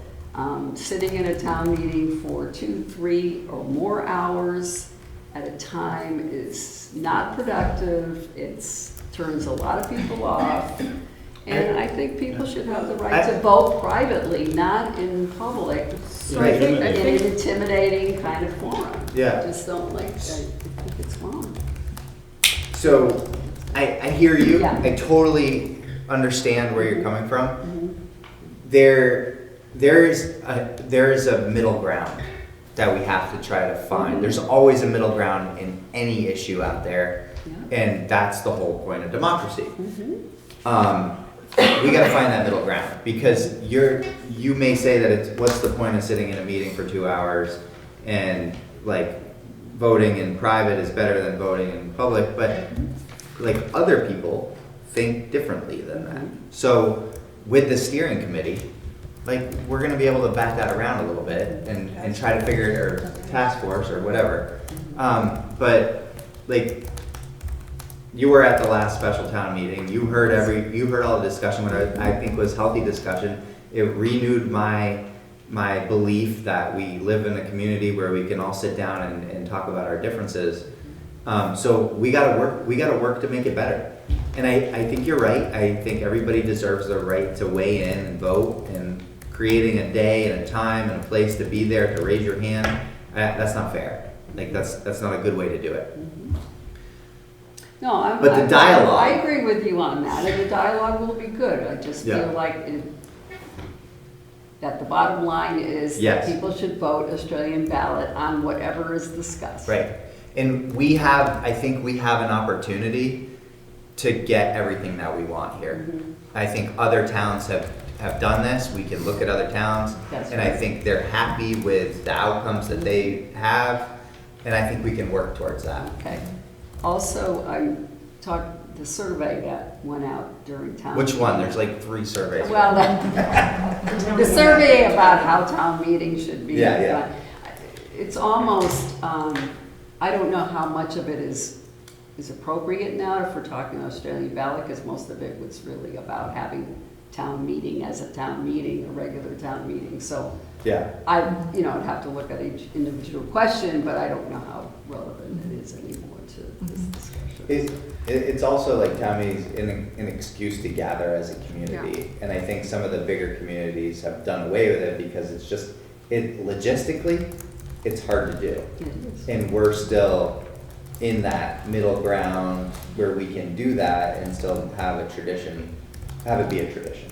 Sitting in a town meeting for 2, 3, or more hours at a time is not productive. Turns a lot of people off. And I think people should have the right to vote privately, not in public, So I think- in an intimidating kind of forum. Yeah. I just don't like, I think it's wrong. So, I hear you. Yeah. I totally understand where you're coming from. Mhm. There is a middle ground that we have to try to find. There's always a middle ground in any issue out there, Yeah. and that's the whole point of democracy. Mhm. We gotta find that middle ground, because you may say that it's, what's the point of sitting in a meeting for 2 hours and like voting in private is better than voting in public, but like other people think differently than that. So with the steering committee, like we're gonna be able to back that around a little bit and try to figure it, or task force or whatever. But like, you were at the last special town meeting. You heard all the discussion, what I think was healthy discussion. It renewed my belief that we live in a community where we can all sit down and talk about our differences. So we gotta work to make it better. And I think you're right. I think everybody deserves the right to weigh in and vote, and creating a day and a time and a place to be there to raise your hand. That's not fair. Like that's not a good way to do it. No, But the dialogue- I agree with you on that, and the dialogue will be good. I just Yeah. feel like that the bottom line is that Yes. people should vote Australian ballot on whatever is discussed. Right. And I think we have an opportunity to get everything that we want here. I think other towns have done this. We can look at other towns, That's and I right. think they're happy with the outcomes that they have, and I think we can work towards that. Okay. Also, the survey that went out during town. Which one? meeting. There's like 3 surveys. Well, the survey about how town meetings should be. Yeah. It's almost, I don't know how much of it is appropriate now if we're talking Australian ballot, because most of it was really about having town meeting as a town meeting, a regular town meeting. So Yeah. I'd have to look at each individual question, but I don't know how relevant it is anymore to this discussion. It's also like town meetings an excuse to gather as a community. And I think some of the bigger communities have done away with it because it's just, logistically, it's hard to do. It is. And we're still in that middle ground where we can do that and still have a tradition, have it be a tradition.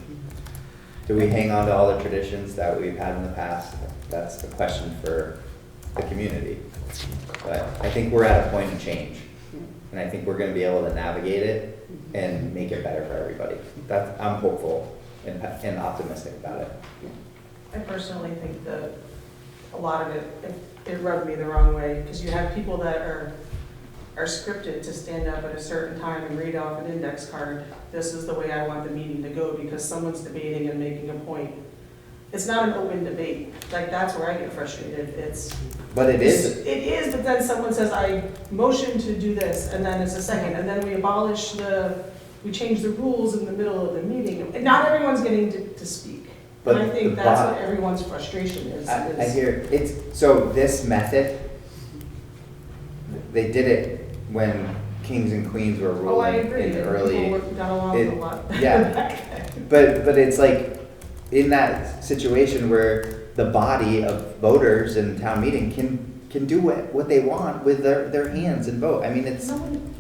Do we hang on to all the traditions that we've had in the past? That's the question for the community. But I think we're at a point of change. And I think we're gonna be able to navigate it and make it better for everybody. I'm hopeful and optimistic about it. I personally think that a lot of it rubbed me the wrong way, because you have people that are scripted to stand up at a certain time and read off an index card. This is the way I want the meeting to go because someone's debating and making a point. It's not an open debate. Like, that's where I get frustrated. But it is. It is, but then someone says, I motion to do this, and then it's a second, and then we change the rules in the middle of the meeting. And not everyone's getting to speak. But And I think the that's bo- what everyone's frustration is. I hear, so this method, they did it when kings and queens were Oh, I ruling agree. in the early. People got along a lot. Yeah, but it's like, in that situation where the body of voters in town meeting can can do what they want with their hands and vote. I mean, it's,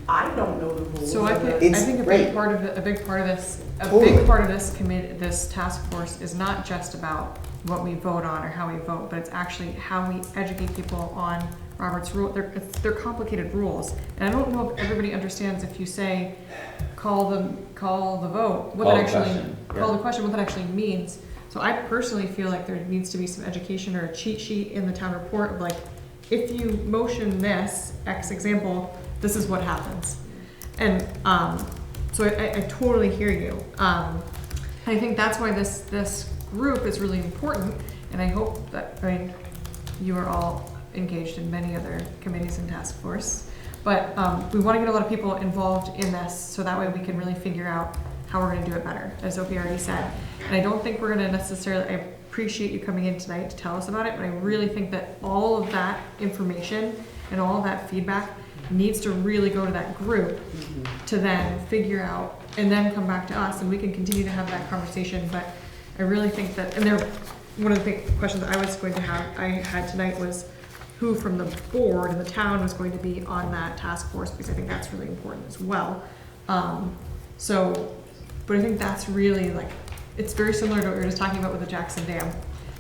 I don't know the rules. So I of it. think a great. big part of this, Totally. big part of this committee, this task force is not just about what we vote on or how we vote, but it's actually how we educate people on Robert's rule. They're complicated rules, and I don't know if everybody understands if you say call the vote, what Call that the actually question, call yeah. the question, what that actually means. So I personally feel like there needs to be some education or a cheat sheet in the town report of like, if you motion this X example, this is what happens. And so I totally hear you. I think that's why this group is really important, and I hope that, I mean, you are all engaged in many other committees and task force, but we want to get a lot of people involved in this, so that way we can really figure out how we're going to do it better, as Opie already said. And I don't think we're going to necessarily, I appreciate you coming in tonight to tell us about it, but I really think that all of that information and all of that feedback needs to really go to that group to then figure out and then come back to us, and we can continue to have that conversation. But I really think that, and one of the big questions I had tonight was who from the board and the town was going to be on that task force, because I think that's really important as well. But I think that's really like, it's very similar to what we were just talking about with the Jackson Dam.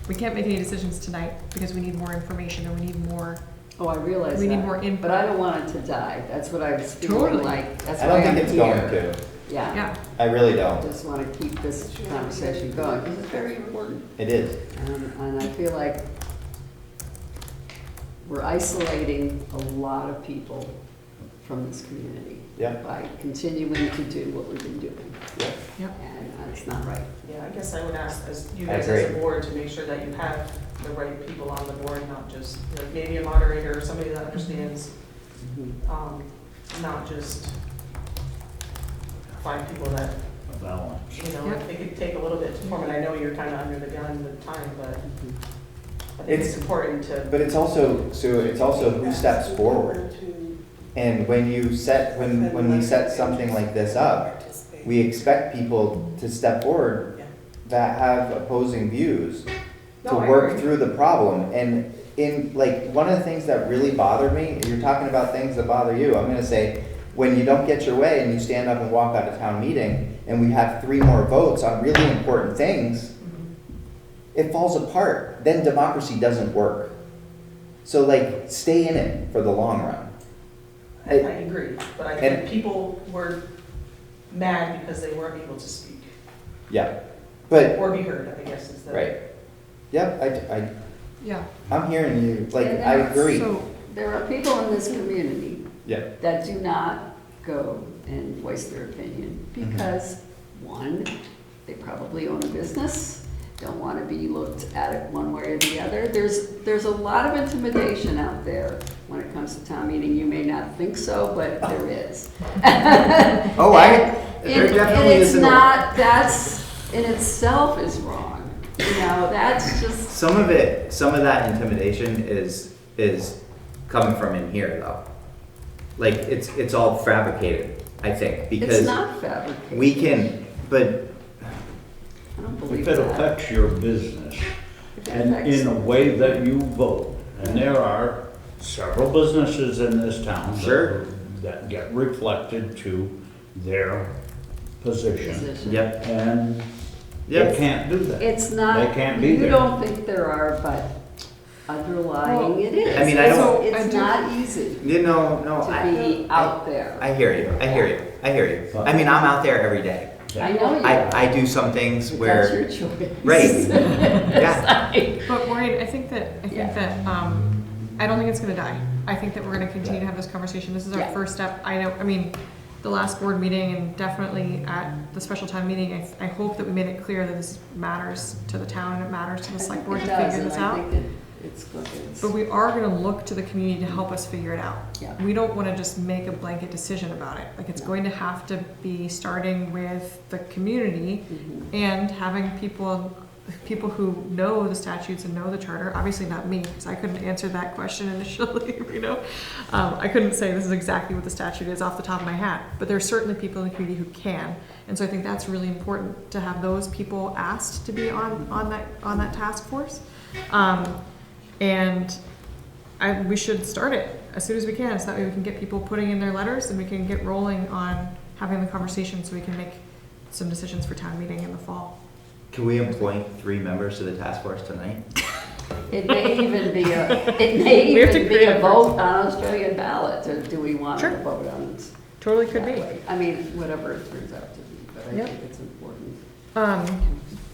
We can't make any decisions tonight because we need more information and we need more. Oh, I realize We that. need more input. But I don't want it to die. That's what I was feeling Totally. like. That's I why don't think I'm it's here. going to. Yeah. Yeah. I really I don't. just want to keep this conversation going because it's very important. It is. And I feel like we're isolating a lot of people from this community Yeah. by continuing to do what we've been doing. Yeah. Yep. And it's not right. Yeah, I guess I would ask as you I guys as a agree. board to make sure that you have the right people on the board, not just, like, maybe a moderator or somebody that understands, not just 5 people that, A balance. you know, Yep. it could take a little bit to form, and I know you're kind of under the gun with time, but I think It's- it's important to. But it's also who steps forward. And when we set something like this up, we expect people to step forward that have opposing views to No, I work agree. through the problem. And in like one of the things that really bothered me, you're talking about things that bother you. I'm gonna say, when you don't get your way and you stand up and walk out of town meeting, and we have 3 more votes on really important things, it falls apart. Then democracy doesn't work. So like, stay in it for the long run. I agree, but I think people were mad because they weren't able to speak Yeah, but or be heard, I guess is the. right. Yep, Yeah. I'm hearing you. Like, And I that's- agree. So, There are people in this community Yeah. that do not go and voice their opinion because, one, they probably own a business, don't want to be looked at it one way or the other. There's a lot of intimidation out there when it comes to town meeting. You may not think so, but there is. Oh, there definitely And it's is. not, that's in itself is wrong. You know, that's just, Some of that intimidation is coming from in here though. Like, it's all fabricated, I think, because it's not fabricated. we can, but I don't believe If it that. affects your business, If it and affects- in a way that you vote, and there are several businesses in this town that- Sure. that get reflected to their position, Position. yep, and they yep. can't do that. It's not, They can't be you there. don't think there are, but underlying it is. I mean, I don't- It's not easy You know, no, to be out there. I hear you. I hear you. I mean, I'm out there every day. I know you are. I do some things But where. that's your choice. Right. Yeah. but Maureen, I think that I don't think it's gonna die. I think that we're gonna continue to have this conversation. This is our Yeah. first step. I mean, the last board meeting and definitely at the special town meeting, I hope that we made it clear that this matters to the town and it matters to the select board It to does, figure and this I out. think that it's good. But we are gonna look to the community to help us figure it out. Yeah. We don't wanna just make a blanket decision about it. Like, it's No. going to have to be starting with the community Mhm. and having people who know the statutes and know the charter, obviously not me, because I couldn't answer that question initially, you know? I couldn't say this is exactly what the statute is off the top of my hat, but there are certainly people in the community who can. And so I think that's really important to have those people asked to be on that task force. And we should start it as soon as we can, so that way we can get people putting in their letters and we can get rolling on having the conversation so we can make some decisions for town meeting in the fall. Can we appoint 3 members to the task force tonight? It may even be We have to create a vote on Australian ballot, or do we want to Sure. vote on it? Totally could be. that way? I mean, whatever it turns out to be, but I Yep. think it's important.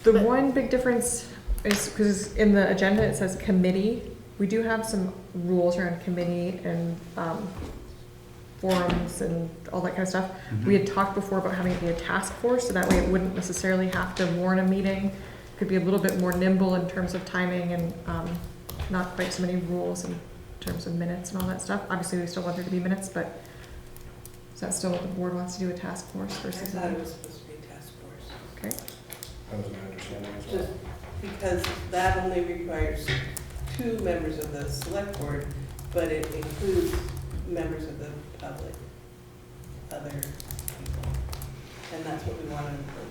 The one big difference is, because in the agenda it says committee, we do have some rules around committee and forums and all that kind of stuff. We had talked before about having it be a task force, so that way it wouldn't necessarily have to warn a meeting. Could be a little bit more nimble in terms of timing and not quite so many rules in terms of minutes and all that stuff. Obviously, we still want there to be minutes, but is that still what the board wants to do, a task force I versus? thought it was supposed to be a task force. Okay. That was my understanding as well. Just because that only requires 2 members of the select board, but it includes members of the public, other people. And that's what we want to include.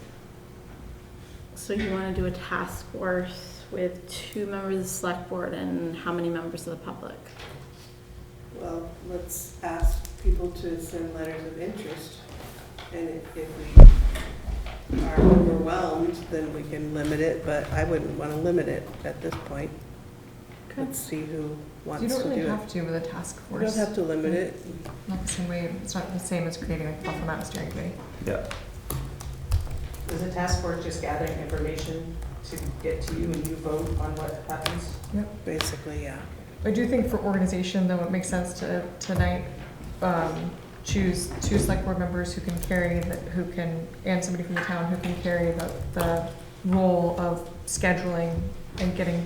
So you want to do a task force with 2 members of the select board and how many members of the public? Well, let's ask people to send letters of interest. And if we are overwhelmed, then we can limit it, but I wouldn't want to limit it at this point. Okay. Let's see who wants You to don't do really it. have to with a task We force. don't have to limit it. Not the same way, it's not the same as creating a Buffalo Mountain Steering Committee. Yeah. Is a task force just gathering information to get to you and you vote on what happens? Basically, yeah. I do think for organization, though, it makes sense to tonight choose 2 select board members who can carry, and somebody from the town who can carry the role of scheduling and getting,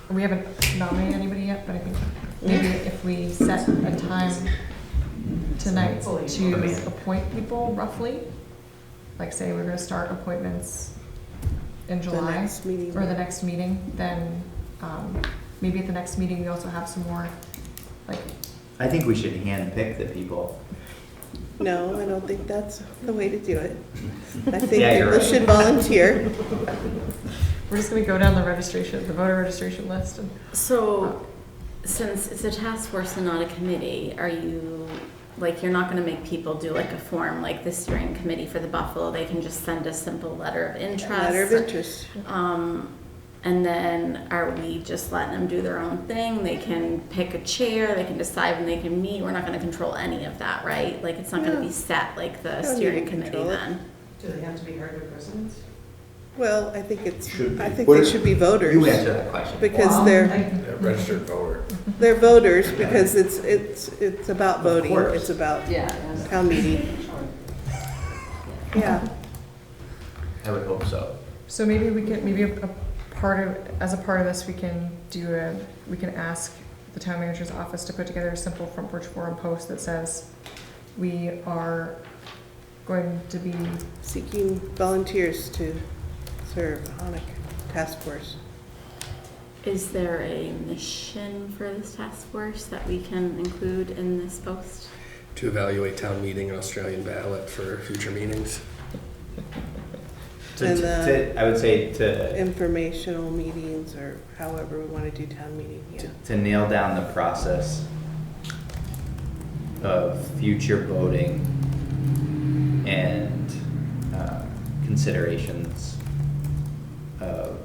we haven't nominated anybody yet, but I think maybe if we set a time tonight to appoint people roughly, like say we're gonna start appointments in July. next meeting. Or the next meeting, then maybe at the next meeting we also have some more, like, I think we should hand pick the people. No, I don't think that's the way to do it. I think Yeah, you're people right. should volunteer. we're just gonna go down the voter registration list and. So, since it's a task force and not a committee, are you, like, you're not gonna make people do like a form like the steering committee for the Buffalo? They can just send a simple letter of interest? Letter of interest. And then are we just letting them do their own thing? They can pick a chair, they can decide when they can meet. We're not gonna control any of that, right? Like, it's not gonna No. be set like the Don't need to steering committee control it. then? Do they have to be Hardwick residents? Well, I think Should be. I think What they is- should be voters. You answer that question. Because they're Yeah, registered voter. voters, because it's about voting. course. It's about Yeah. town meeting. Yeah. I would hope so. So maybe we can, maybe as a part of this, we can ask the town manager's office to put together a simple front porch forum post that says, we are going to be, Seeking volunteers to serve on a task force. Is there a mission for this task force that we can include in this post? To evaluate town meeting and Australian ballot for future meetings. And I would say to informational meetings or however we want to do town meeting, yeah. to nail down the process of future voting and considerations of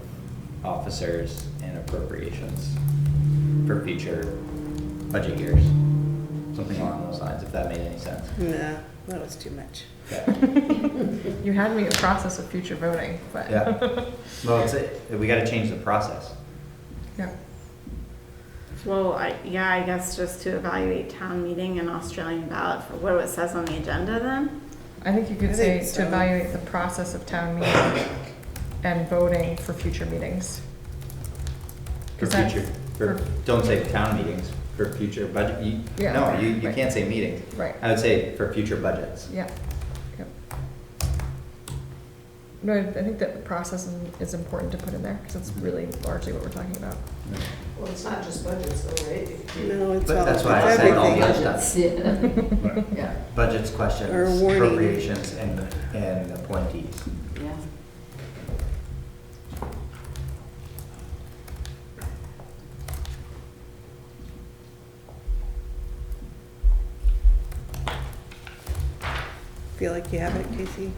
officers and appropriations for future budget years. Something along those lines, if that made any sense. No, that was too much. Okay. you had me a process of future voting, but. Yeah. Well, we gotta change the process. Yeah. Well, I guess just to evaluate town meeting and Australian ballot for what it says on the agenda then? I think you could I say think to so. evaluate the process of town meeting and voting for future meetings. For Is that- future, don't say town meetings, for future budget, Yeah, no, right, you right. can't say meetings. Right, I would say for future budgets. yeah. Yep. No, I think that the process is important to put in there, because it's really largely what we're talking about. Well, it's not just budgets though, right? No, it's But all, that's it's why I said all the everything. other stuff. Yeah, Budgets, questions, Or warning. appropriations, and appointees. yeah. Feel like you have it, Casey?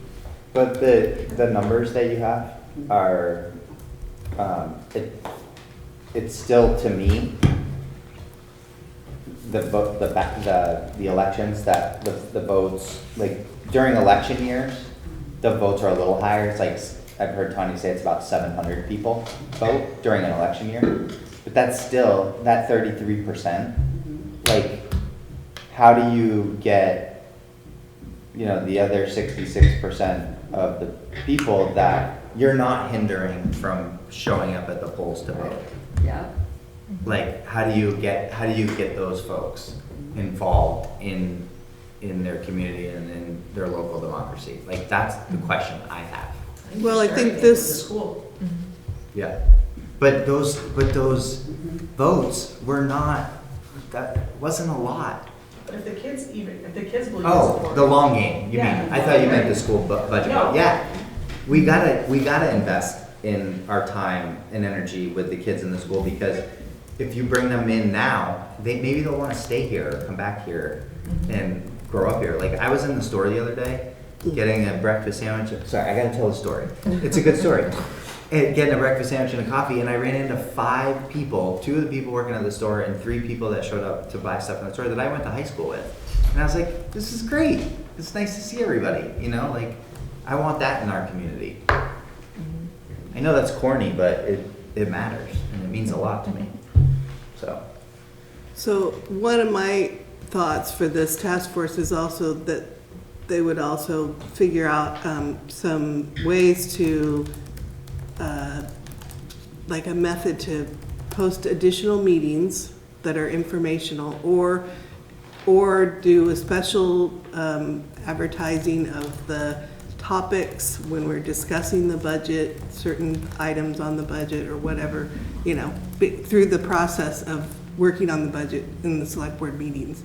But the numbers that you have are, it's still, to me, the elections, that the votes, like during election years, the votes are a little higher. It's like, I've heard Tanya say it's about 700 people vote during an election year. But that's still, that 33%, like, how do you get, you know, the other 66% of the people that you're not hindering from showing up at the polls to vote? Yeah. Like, how do you get those folks involved in their community and in their local democracy? Like, that's the question I have. Well, I think this, Yeah, but those votes were not, that wasn't a lot. But if the kids believe in Oh, support. the long game, you Yeah. mean? I thought you meant the school budget. No. Yeah, we gotta invest in our time and energy with the kids in the school, because if you bring them in now, maybe they'll wanna stay here or come back here and grow up here. Like, I was in the store the other day, getting a breakfast sandwich. Sorry, I gotta tell the story. It's a good story. And getting a breakfast sandwich and a coffee, and I ran into 5 people, 2 of the people working at the store and 3 people that showed up to buy stuff in the store that I went to high school with. And I was like, this is great. It's nice to see everybody, you know, like, I want that in our community. I know that's corny, but it matters, and it means a lot to me, so one of my thoughts for this task force is also that they would also figure out some ways to, like a method to post additional meetings that are informational, or do a special advertising of the topics when we're discussing the budget, certain items on the budget or whatever, you know, through the process of working on the budget in the select board meetings,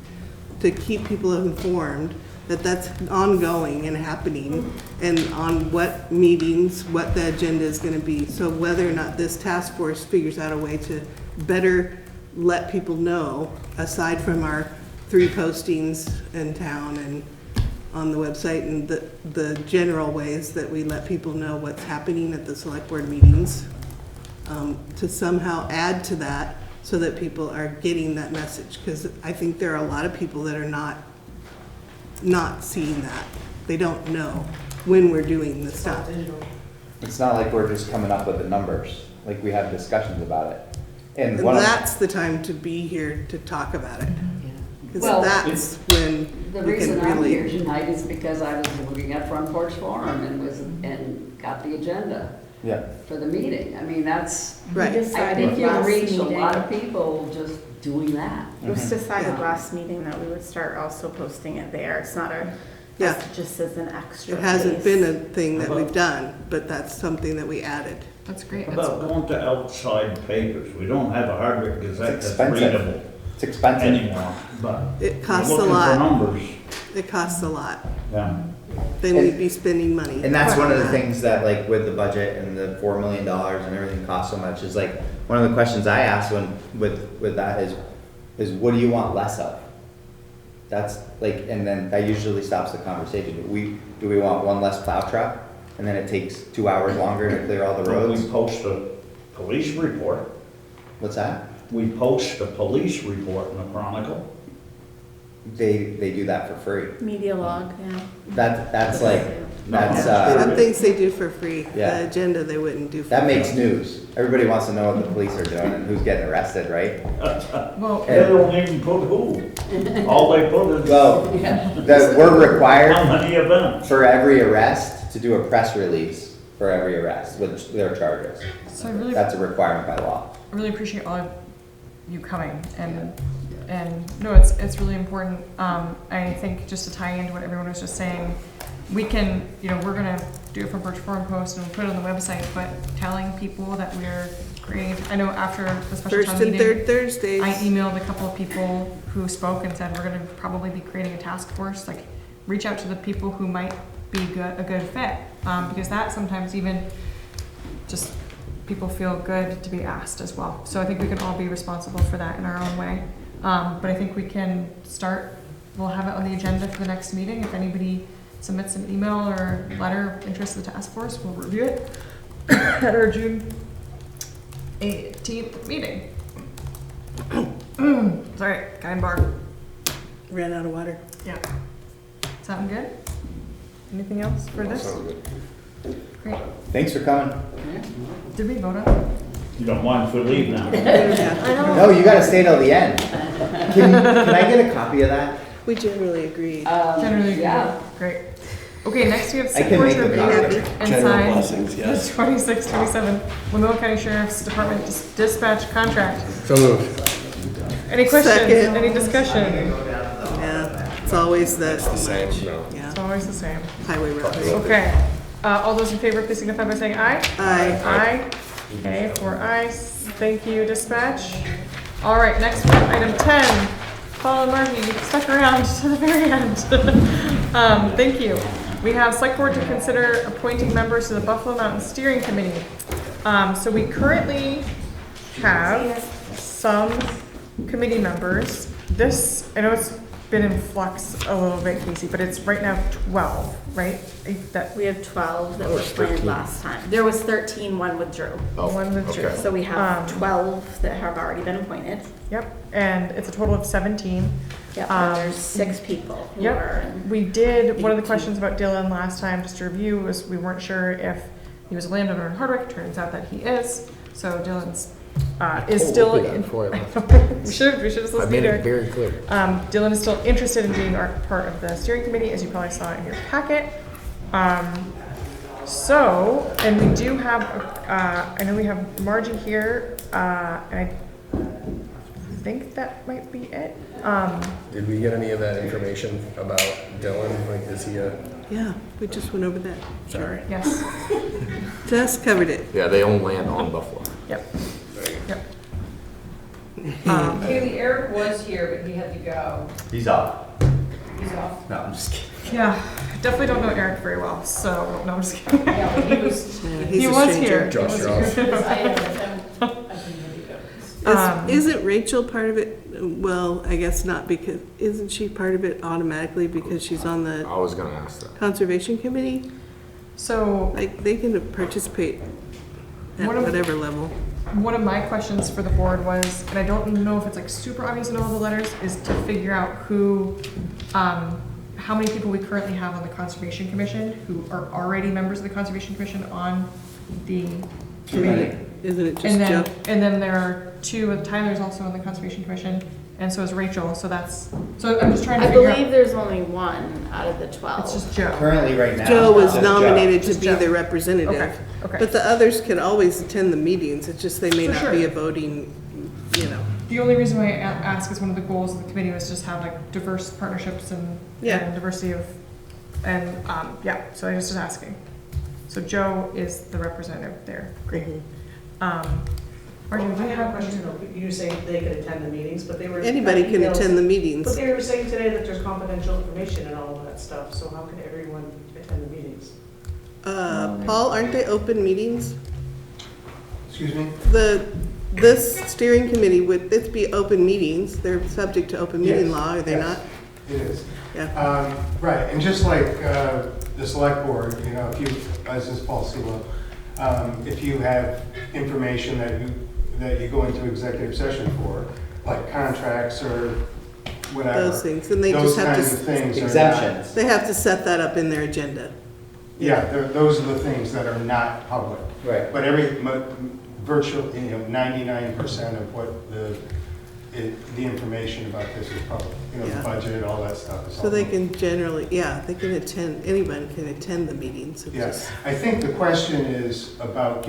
to keep people informed that that's ongoing and happening, and on what meetings, what the agenda is gonna be. So whether or not this task force figures out a way to better let people know, aside from our 3 postings in town and on the website, and the general ways that we let people know what's happening at the select board meetings, to somehow add to that so that people are getting that message. Because I think there are a lot of people that are not seeing that. They don't know when we're doing this stuff. it's not like we're just coming up with the numbers. Like, we have discussions about it. And And one of, that's the time to be here to talk about it. Because Well, that's when The we reason can I'm here really, tonight is because I was looking at Front Porch Forum and got the agenda yeah, for the meeting. I mean, that's, right. I think you reach a lot of people just doing that. It was decided Yeah. last meeting that we would start also posting it there. It's not Yeah. just as an extra. It hasn't piece. been a thing that we've done, but that's something that we added. That's great. How about going to outside papers? We don't have a Hardwick Gazette It's that's expensive. readable it's expensive. anymore, but It we're costs a looking for lot. numbers, It costs a lot. yeah. Then we'd be spending money. And that's one of the Yeah. things that, like, with the budget and the $4 million and everything costs so much, is like, one of the questions I ask with that is what do you want less of? That's like, and then that usually stops the conversation. Do we want one less plow truck, and then it takes 2 hours longer to clear all the Well, roads? we post a police report. What's that? We post a police report in the Chronicle. They do that for free. Media log, yeah. That's like, that's, Some things they do for free. Yeah. The agenda they wouldn't do for that free. makes news. Everybody wants to know what the police are doing and who's getting arrested, right? Well, They don't even put who. All they put is Well, that we're how required many events. for every arrest to do a press release for every arrest with their charges. so I really, That's a requirement by law. I really appreciate all of you coming, and no, it's really important. I think just to tie into what everyone was just saying, we can, we're gonna do a Front Porch Forum post and we'll put it on the website, but telling people that we're creating, I know after the special First town and meeting, third Thursdays. I emailed a couple of people who spoke and said, we're gonna probably be creating a task force, like, reach out to the people who might be a good fit, because that sometimes even just people feel good to be asked as well. So I think we can all be responsible for that in our own way. But I think we can start, we'll have it on the agenda for the next meeting. If anybody submits an email or letter of interest to the task force, we'll review it at our June 18th meeting. Sorry, kind bar. Ran out of water. Yeah. Sound good? Anything else for this? Great. Thanks for coming. Did we vote on it? You don't mind if we leave now? No, you gotta stay till the end. Can I get a copy of that? We generally agreed. Generally, yeah. Great. Okay, next we have I can make a review copy. and General sign blessings, yes. the 26-27 Lemoore County Sheriff's Department dispatch contract. So moved. Any questions? Second. Any discussion? Yeah, it's always the Same, no. yeah, It's always the same. highway route. Okay. All those in favor, please signify by saying aye. Aye. Aye. Okay, 4 ayes. Thank you, dispatch. All right, next one, item 10. Paul and Margie, you stuck around to the very end. Thank you. We have select board to consider appointing members to the Buffalo Mountain Steering Committee. So we currently have some committee members. This, I know it's been in flux a little bit, Casey, but it's right now 12, right? That We have 12 that Oh, were it's appointed 13. last time. There was 13, one withdrew. one withdrew. okay. So we have Um, 12 that have already been appointed. Yep, and it's a total of 17. Yep, Um, and there's 6 people who Yep. are in. We did, one of the 18. questions about Dylan last time, just to review, was we weren't sure if he was a landowner in Hardwick. Turns out that he is. So Dylan's is still. Hopefully that before I left. We should have I listened made to it very clear. Dylan is still interested in being part of the steering committee, as you probably saw in your packet. And we do have, I know we have Margie here, and I think that might be it. Did we get any of that information about Dylan? Like, is he a, Yeah, we just went over that. sorry. Yes, Just covered it. Yeah, they own land on Buffalo. yep, yep. Haley, Eric was here, but he had to go. He's off. He's off. No, I'm just kidding. Yeah, definitely don't know Eric very well, so, no, I'm just kidding. Yeah, but he was. Yeah, He he's a was stranger. here. Josh, you're off. Because I am with him. I think he goes. Isn't Rachel part of it? Well, I guess not, because, isn't she part of it automatically because she's on the I was gonna ask that. conservation committee? So, Like, they can participate at One of- whatever level. one of my questions for the board was, and I don't know if it's like super obvious in all the letters, is to figure out who, how many people we currently have on the Conservation Commission who are already members of the Conservation Commission on the committee. Isn't it And just Joe? then there are 2, Tyler's also on the Conservation Commission, and so is Rachel, so I'm just trying to I figure out. believe there's only one out of the 12. It's just Joe. Currently, right now. Joe was it's just Joe. nominated to Just be Joe. the representative. Okay, okay. But the others can always attend the meetings, it's just they may For not sure. be a voting, you know. The only reason why I ask is one of the goals of the committee was just have like diverse partnerships and Yeah. diversity of, and, so I was just asking. So Joe is the representative there, great. Margie, I do you have a have question, though. You say they could attend the meetings, but they were. Anybody can emails- attend the But meetings. they were saying today that there's confidential information and all of that stuff, so how can everyone attend the meetings? Paul, aren't they open meetings? Excuse me? This steering committee, would this be open meetings? They're subject to open meeting Yes, law, are they yes. not? It is. Yeah. Right, and just like the select board, you know, if you, as is Paul Silo, if you have information that you go into executive session for, like contracts or whatever. Those things, and they Those just have kinds of to, things are not. Exemptions. they have to set that up in their agenda. Yeah, those are the things that are not public. Right. But virtually, 99% of what the information about this is public. You know, Yeah. the budget, all that stuff is all So they public. can generally, they can attend, anyone can attend the meetings. It's Yes, just- I think the question is about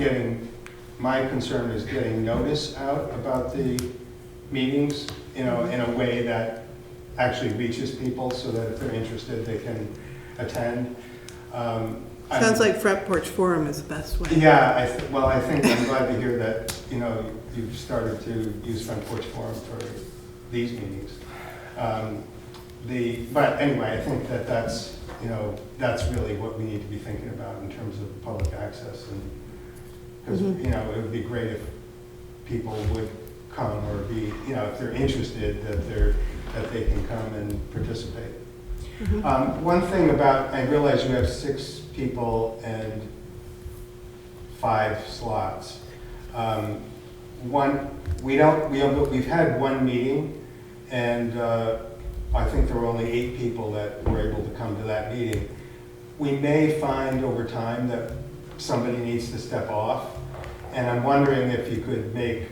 my concern is getting notice out about the meetings, in a way that actually reaches people so that if they're interested, they can attend. Sounds like Front Porch Forum is the best way. Yeah, I think I'm glad to hear that, you've started to use Front Porch Forum for these meetings. But anyway, I think that's really what we need to be thinking about in terms of public access. And because, it would be great if people would come or be, if they're interested, that they can come and participate. One thing about, I realize you have 6 people and 5 slots. We've had one meeting, and I think there were only 8 people that were able to come to that meeting. We may find over time that somebody needs to step off, and I'm wondering if you could make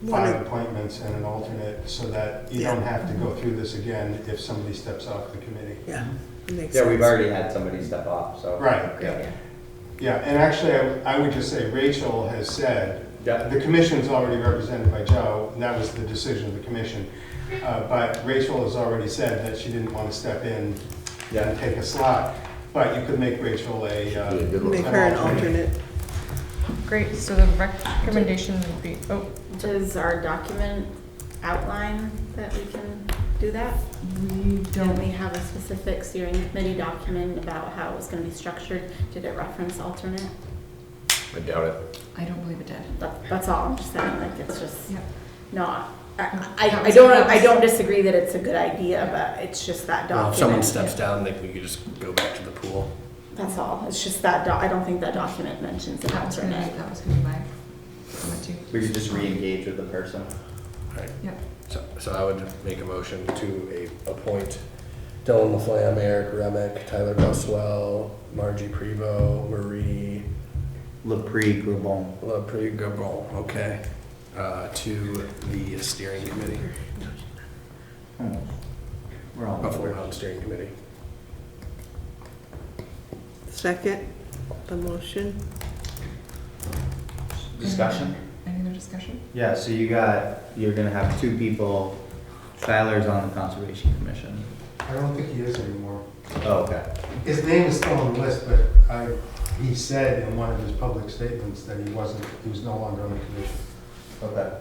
5 appointments and an alternate so that you don't have to go through this again if somebody steps off the committee. Yeah, makes Yeah, sense. we've already had somebody step off, so. Right. Yeah. Yeah, and actually, I would just say Rachel has said, Yeah. the commission's already represented by Joe, and that was the decision of the commission. But Rachel has already said that she didn't want to step in and take a slot. But you could make Rachel Be a good one. Make her an alternate. Great, so the recommendation would be, oh, Does our document outline that we can do that? we Don't don't, we have a specific steering committee document about how it was gonna be structured? Did it reference alternate? I doubt it. I don't believe it did. That's all, I'm just saying, like, it's just, Yeah. no, That I was- I don't disagree that it's a good idea, but it's just that Well, if someone document. steps down, we could just go back to the pool. That's all, it's just that, I don't think that document mentions an That was gonna be, alternate. that was gonna be my comment too. We could just re-engage with the person. Right. Yep. So I would make a motion to appoint Dylan LaFlamme, Eric Remick, Tyler Buswell, Margie Prevo, Marie Lepre-Gribon. LaPre-Gabon, okay, to the steering committee, We're all Buffalo Mountain Steering Committee. Second, the motion. Discussion? Any other discussion? Yeah, so you're gonna have 2 people. Tyler's on the Conservation Commission. I don't think he is anymore. Oh, okay. His name is still on the list, but he said in one of his public statements that he was no longer on the commission. Okay.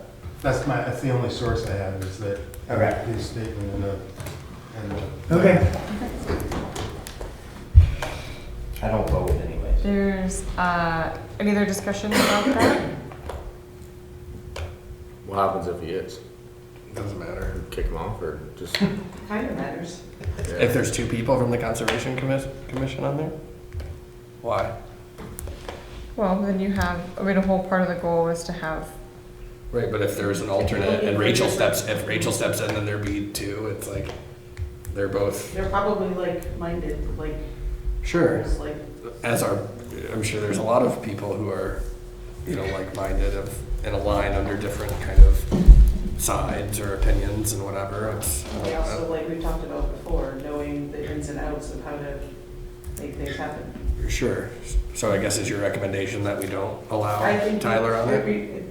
That's the only source I have, is that Okay. his statement in the. Okay. I don't vote anyways. There's, any other discussion about that? What happens if he is? Doesn't matter. Kick him off or just? Kind of matters. If there's 2 people from the Conservation Commission on there? Why? Well, then you have, I mean, a whole part of the goal is to have, Right, but if there's an alternate and if Rachel steps in, then there'd be 2, it's like, they're both, They're probably like-minded, like, sure, it's like, I'm sure there's a lot of people who are, like-minded and align under different kind of sides or opinions and whatever. they also, like we talked about before, knowing the ins and outs of how to make things happen. Sure, so I guess is your recommendation that we don't allow I think Tyler on it?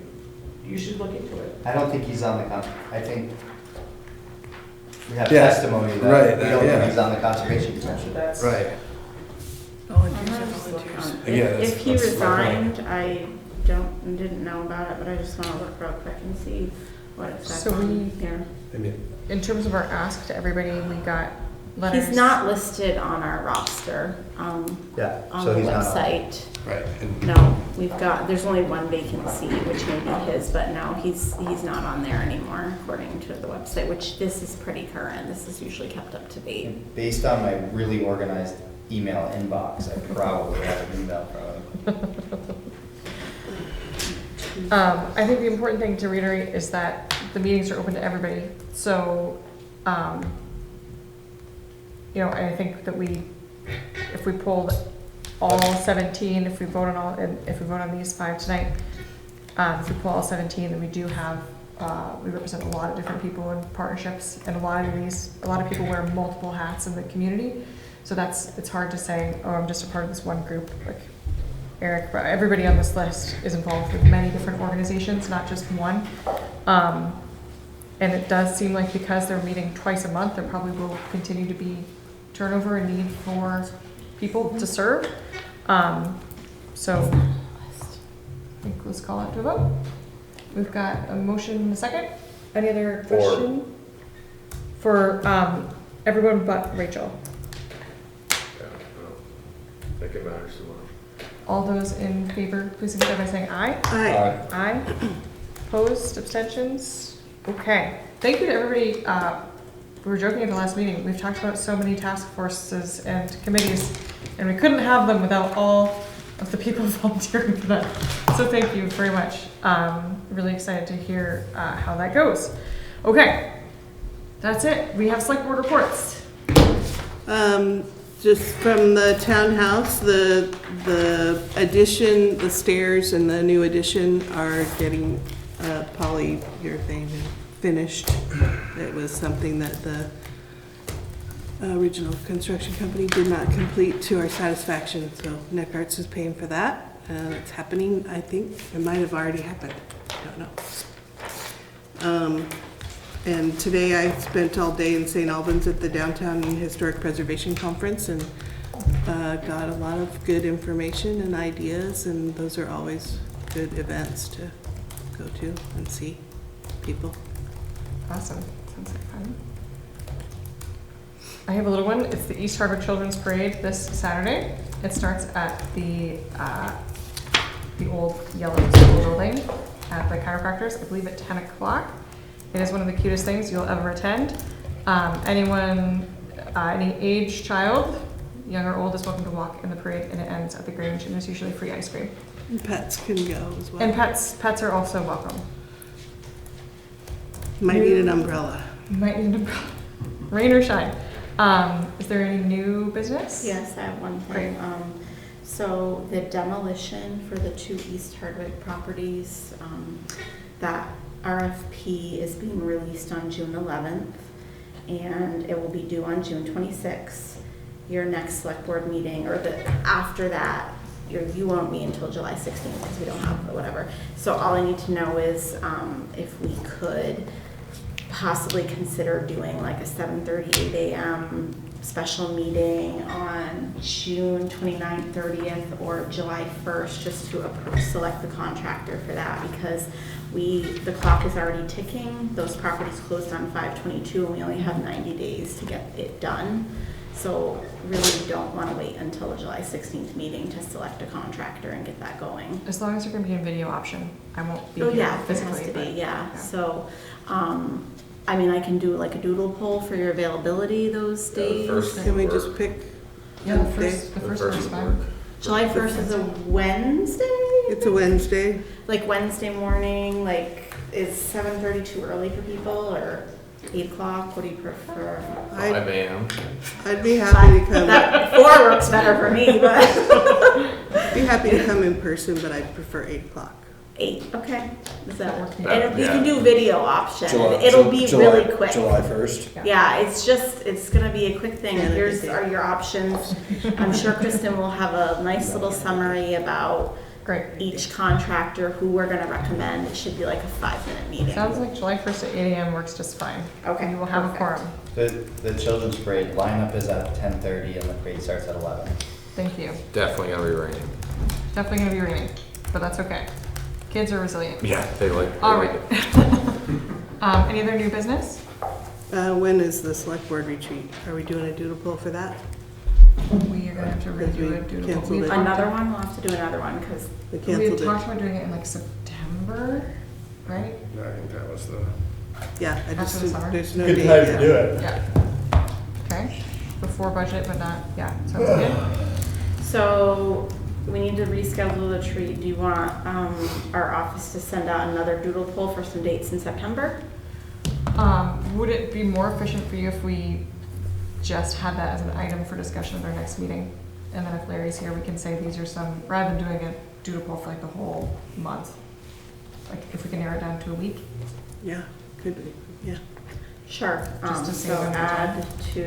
You should look into it. I don't think he's on the I think we have Yeah, testimony that right, we don't yeah. think he's on the Conservation Commission. That's. Right. Yeah, If he that's my point. resigned, I didn't know about it, but I just wanna look real quick and see what it says So on we- here. I mean, in terms of our ask to everybody, we got letters. He's not listed on our roster, Yeah, on so the he's not on. website. right, and No, there's only one vacancy, which may be his, but no, he's not on there anymore, according to the website, which this is pretty current. This is usually kept up to date. Based on my really organized email inbox, I probably have an email from him. I think the important thing to reiterate is that the meetings are open to everybody, so, I think that if we pulled all 17, if we vote on these 5 tonight, if we pull all 17, then we do have, we represent a lot of different people in partnerships, and a lot of people wear multiple hats in the community, so it's hard to say, oh, I'm just a part of this one group, like Eric, but everybody on this list is involved with many different organizations, not just one. And it does seem like because they're meeting twice a month, there probably will continue to be turnover and need for people to serve. So I think let's call it to a vote. We've got a motion and a second. Any other question? For everyone but Rachel. Yeah, I don't think it matters too much. All those in favor, please indicate by saying aye. Aye. Aye. Opposed, abstentions? Okay. Thank you to everybody we were joking at the last meeting, we've talked about so many task forces and committees, and we couldn't have them without all of the people volunteering for that. So thank you very much. Really excited to hear how that goes. Okay, that's it. We have select board reports. Just from the townhouse, the addition, the stairs and the new addition are getting polyurethane finished. It was something that the original construction company did not complete to our satisfaction, so Neck Arts is paying for that. It's happening, I think. It might have already happened. I don't know. And today I spent all day in St. Albans at the Downtown Historic Preservation Conference and got a lot of good information and ideas, and those are always good events to go to and see people. Awesome. Sounds like fun. I have a little one. It's the East Hardwick Children's Parade this Saturday. It starts at the old yellow school building at the chiropractors, I believe at 10 o'clock. It is one of the cutest things you'll ever attend. Anyone, any age child, young or old, is welcome to walk in the parade, and it ends at the Grange, and there's usually free ice cream. And pets can go as well. And pets are also welcome. Might need an umbrella. Might need an umbrella. Rain or shine. Is there any new business? Yes, I have one thing. So the demolition for the 2 East Hardwick properties, that RFP is being released on June 11th, and it will be due on June 26th. Your next select board meeting, or after that, you won't meet until July 16th because we don't have whatever. So all I need to know is if we could possibly consider doing like a 7:30, 8 a.m. special meeting on June 29th, 30th, or July 1st, just to select the contractor for that, because the clock is already ticking. Those properties closed on 5/22, and we only have 90 days to get it done. So really don't want to wait until the July 16th meeting to select a contractor and get that going. As long as you're going to be in video option. I won't be Oh here yeah, it physically. has to be, but- yeah. So, I mean, I can do like a doodle poll for your availability those days. Can we just pick? Yeah, the first works fine. July 1st is a Wednesday? It's a Wednesday. Like Wednesday morning, like is 7:30 too early for people, or 8 o'clock? What do you prefer? 5 a.m. I'd be happy to come. That 4 works better for me, but Be happy to come in person, but I'd prefer 8 o'clock. 8, okay. Does that work? Yeah. And we can do video option. July- It'll be July- really quick. July 1st. Yeah, it's gonna be a quick thing. Yeah, Here's that'd be are your options. I'm sure Kristen will have a nice little summary about Great. each contractor, who we're gonna recommend. It should be like a 5-minute meeting. Sounds like July 1st at 8 a.m. works just fine. Okay, You will have a perfect. quorum. The children's parade lineup is at 10:30 and the parade starts at 11. Thank you. Definitely gonna be raining. Definitely going to be raining, but that's okay. Kids are resilient. Yeah, they like All like right. it. Any other new business? When is the select board retreat? Are we doing a doodle poll for that? We are going to have to Because we redo it. Doodle. canceled We it. talked- Another one, we'll have to do another one, because We We had canceled talked it. about doing it in like September, right? No, I think that was the. Yeah, I just, After the summer? there's no Good date time to yet. do it. Yeah. Okay. Before budget, but not, yeah, sounds good. so we need to reschedule the retreat. Do you want our office to send out another doodle poll for some dates in September? Would it be more efficient for you if we just had that as an item for discussion at our next meeting? And then if Larry's here, we can say these are some, rather than doing a doodle poll for like the whole month. Like if we can narrow it down to a week? Yeah, could be, yeah. Sure. Just to save So them the time. add to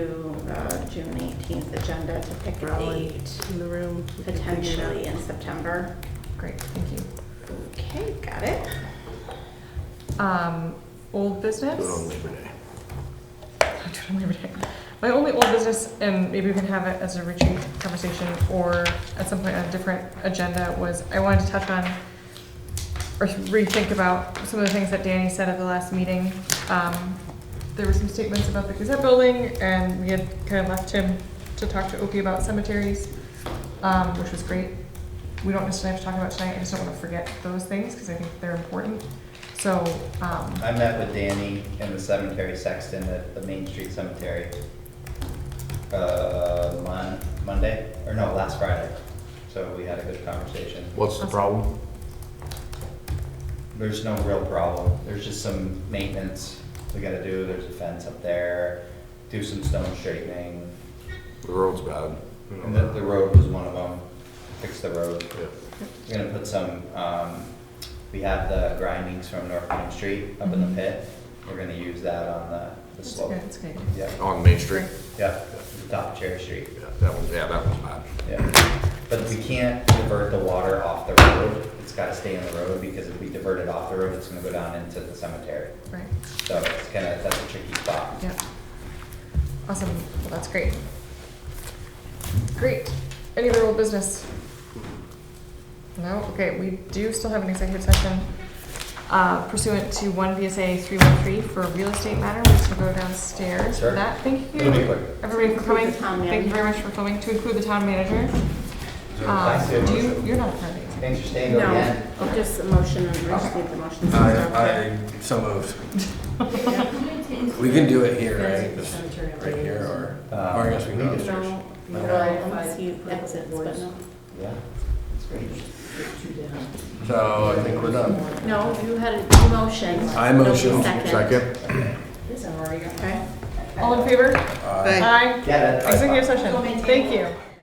the June 18th agenda to pick We're a all in date, in the room. We can figure it potentially out. in September. Great, thank you. Okay, got it. Old business? Do it on Labor Day. Do it on Labor Day. My only old business, and maybe we can have it as a retreat conversation or at some point on a different agenda, was I wanted to touch on or rethink about some of the things that Danny said at the last meeting. There were some statements about the Gazette building, and we had kind of left him to talk to Opie about cemeteries, which was great. We don't necessarily have to talk about tonight. I just don't want to forget those things because I think they're important. So, I met with Danny in the cemetery sexton at the Main Street Cemetery, Monday, or no, last Friday. So we had a good conversation. What's the problem? There's no real problem. There's just some maintenance we gotta do. There's a fence up there, do some stone straightening. The road's bad. And the road was one of them. Fix the road. Yeah. We're gonna put some, we have the grindings from North Main Street up in the pit. We're gonna use that on the slope. that's good. Yeah, On Main Street? yeah, the top of Cherry Street. Yeah, that one's bad. Yeah, but we can't divert the water off the road. It's gotta stay in the road because if we divert it off the road, it's gonna go down into the cemetery. Right, So it's that's a tricky spot. yeah. Awesome, well, that's great. Great. Any other old business? No? Okay, we do still have an executive session pursuant to 1 VSA 313 for a real estate matter. We just go downstairs for Sure. that. Thank you, It'll be quick. everybody, for coming. Include the town Thank you very much for coming, to include the town manager. You're not a part of it. Thanks for staying over again. No, just a motion, and we just need the motion. I so moved. We can do it here, right? Just right here, or I guess we can go upstairs. No, well, you exits, but no. Yeah, that's great. So I think we're done. No, you had a motion. I motion. Second. Second. Okay. All in favor? Aye. Aye. Yeah, that's. Executive session. Thank you.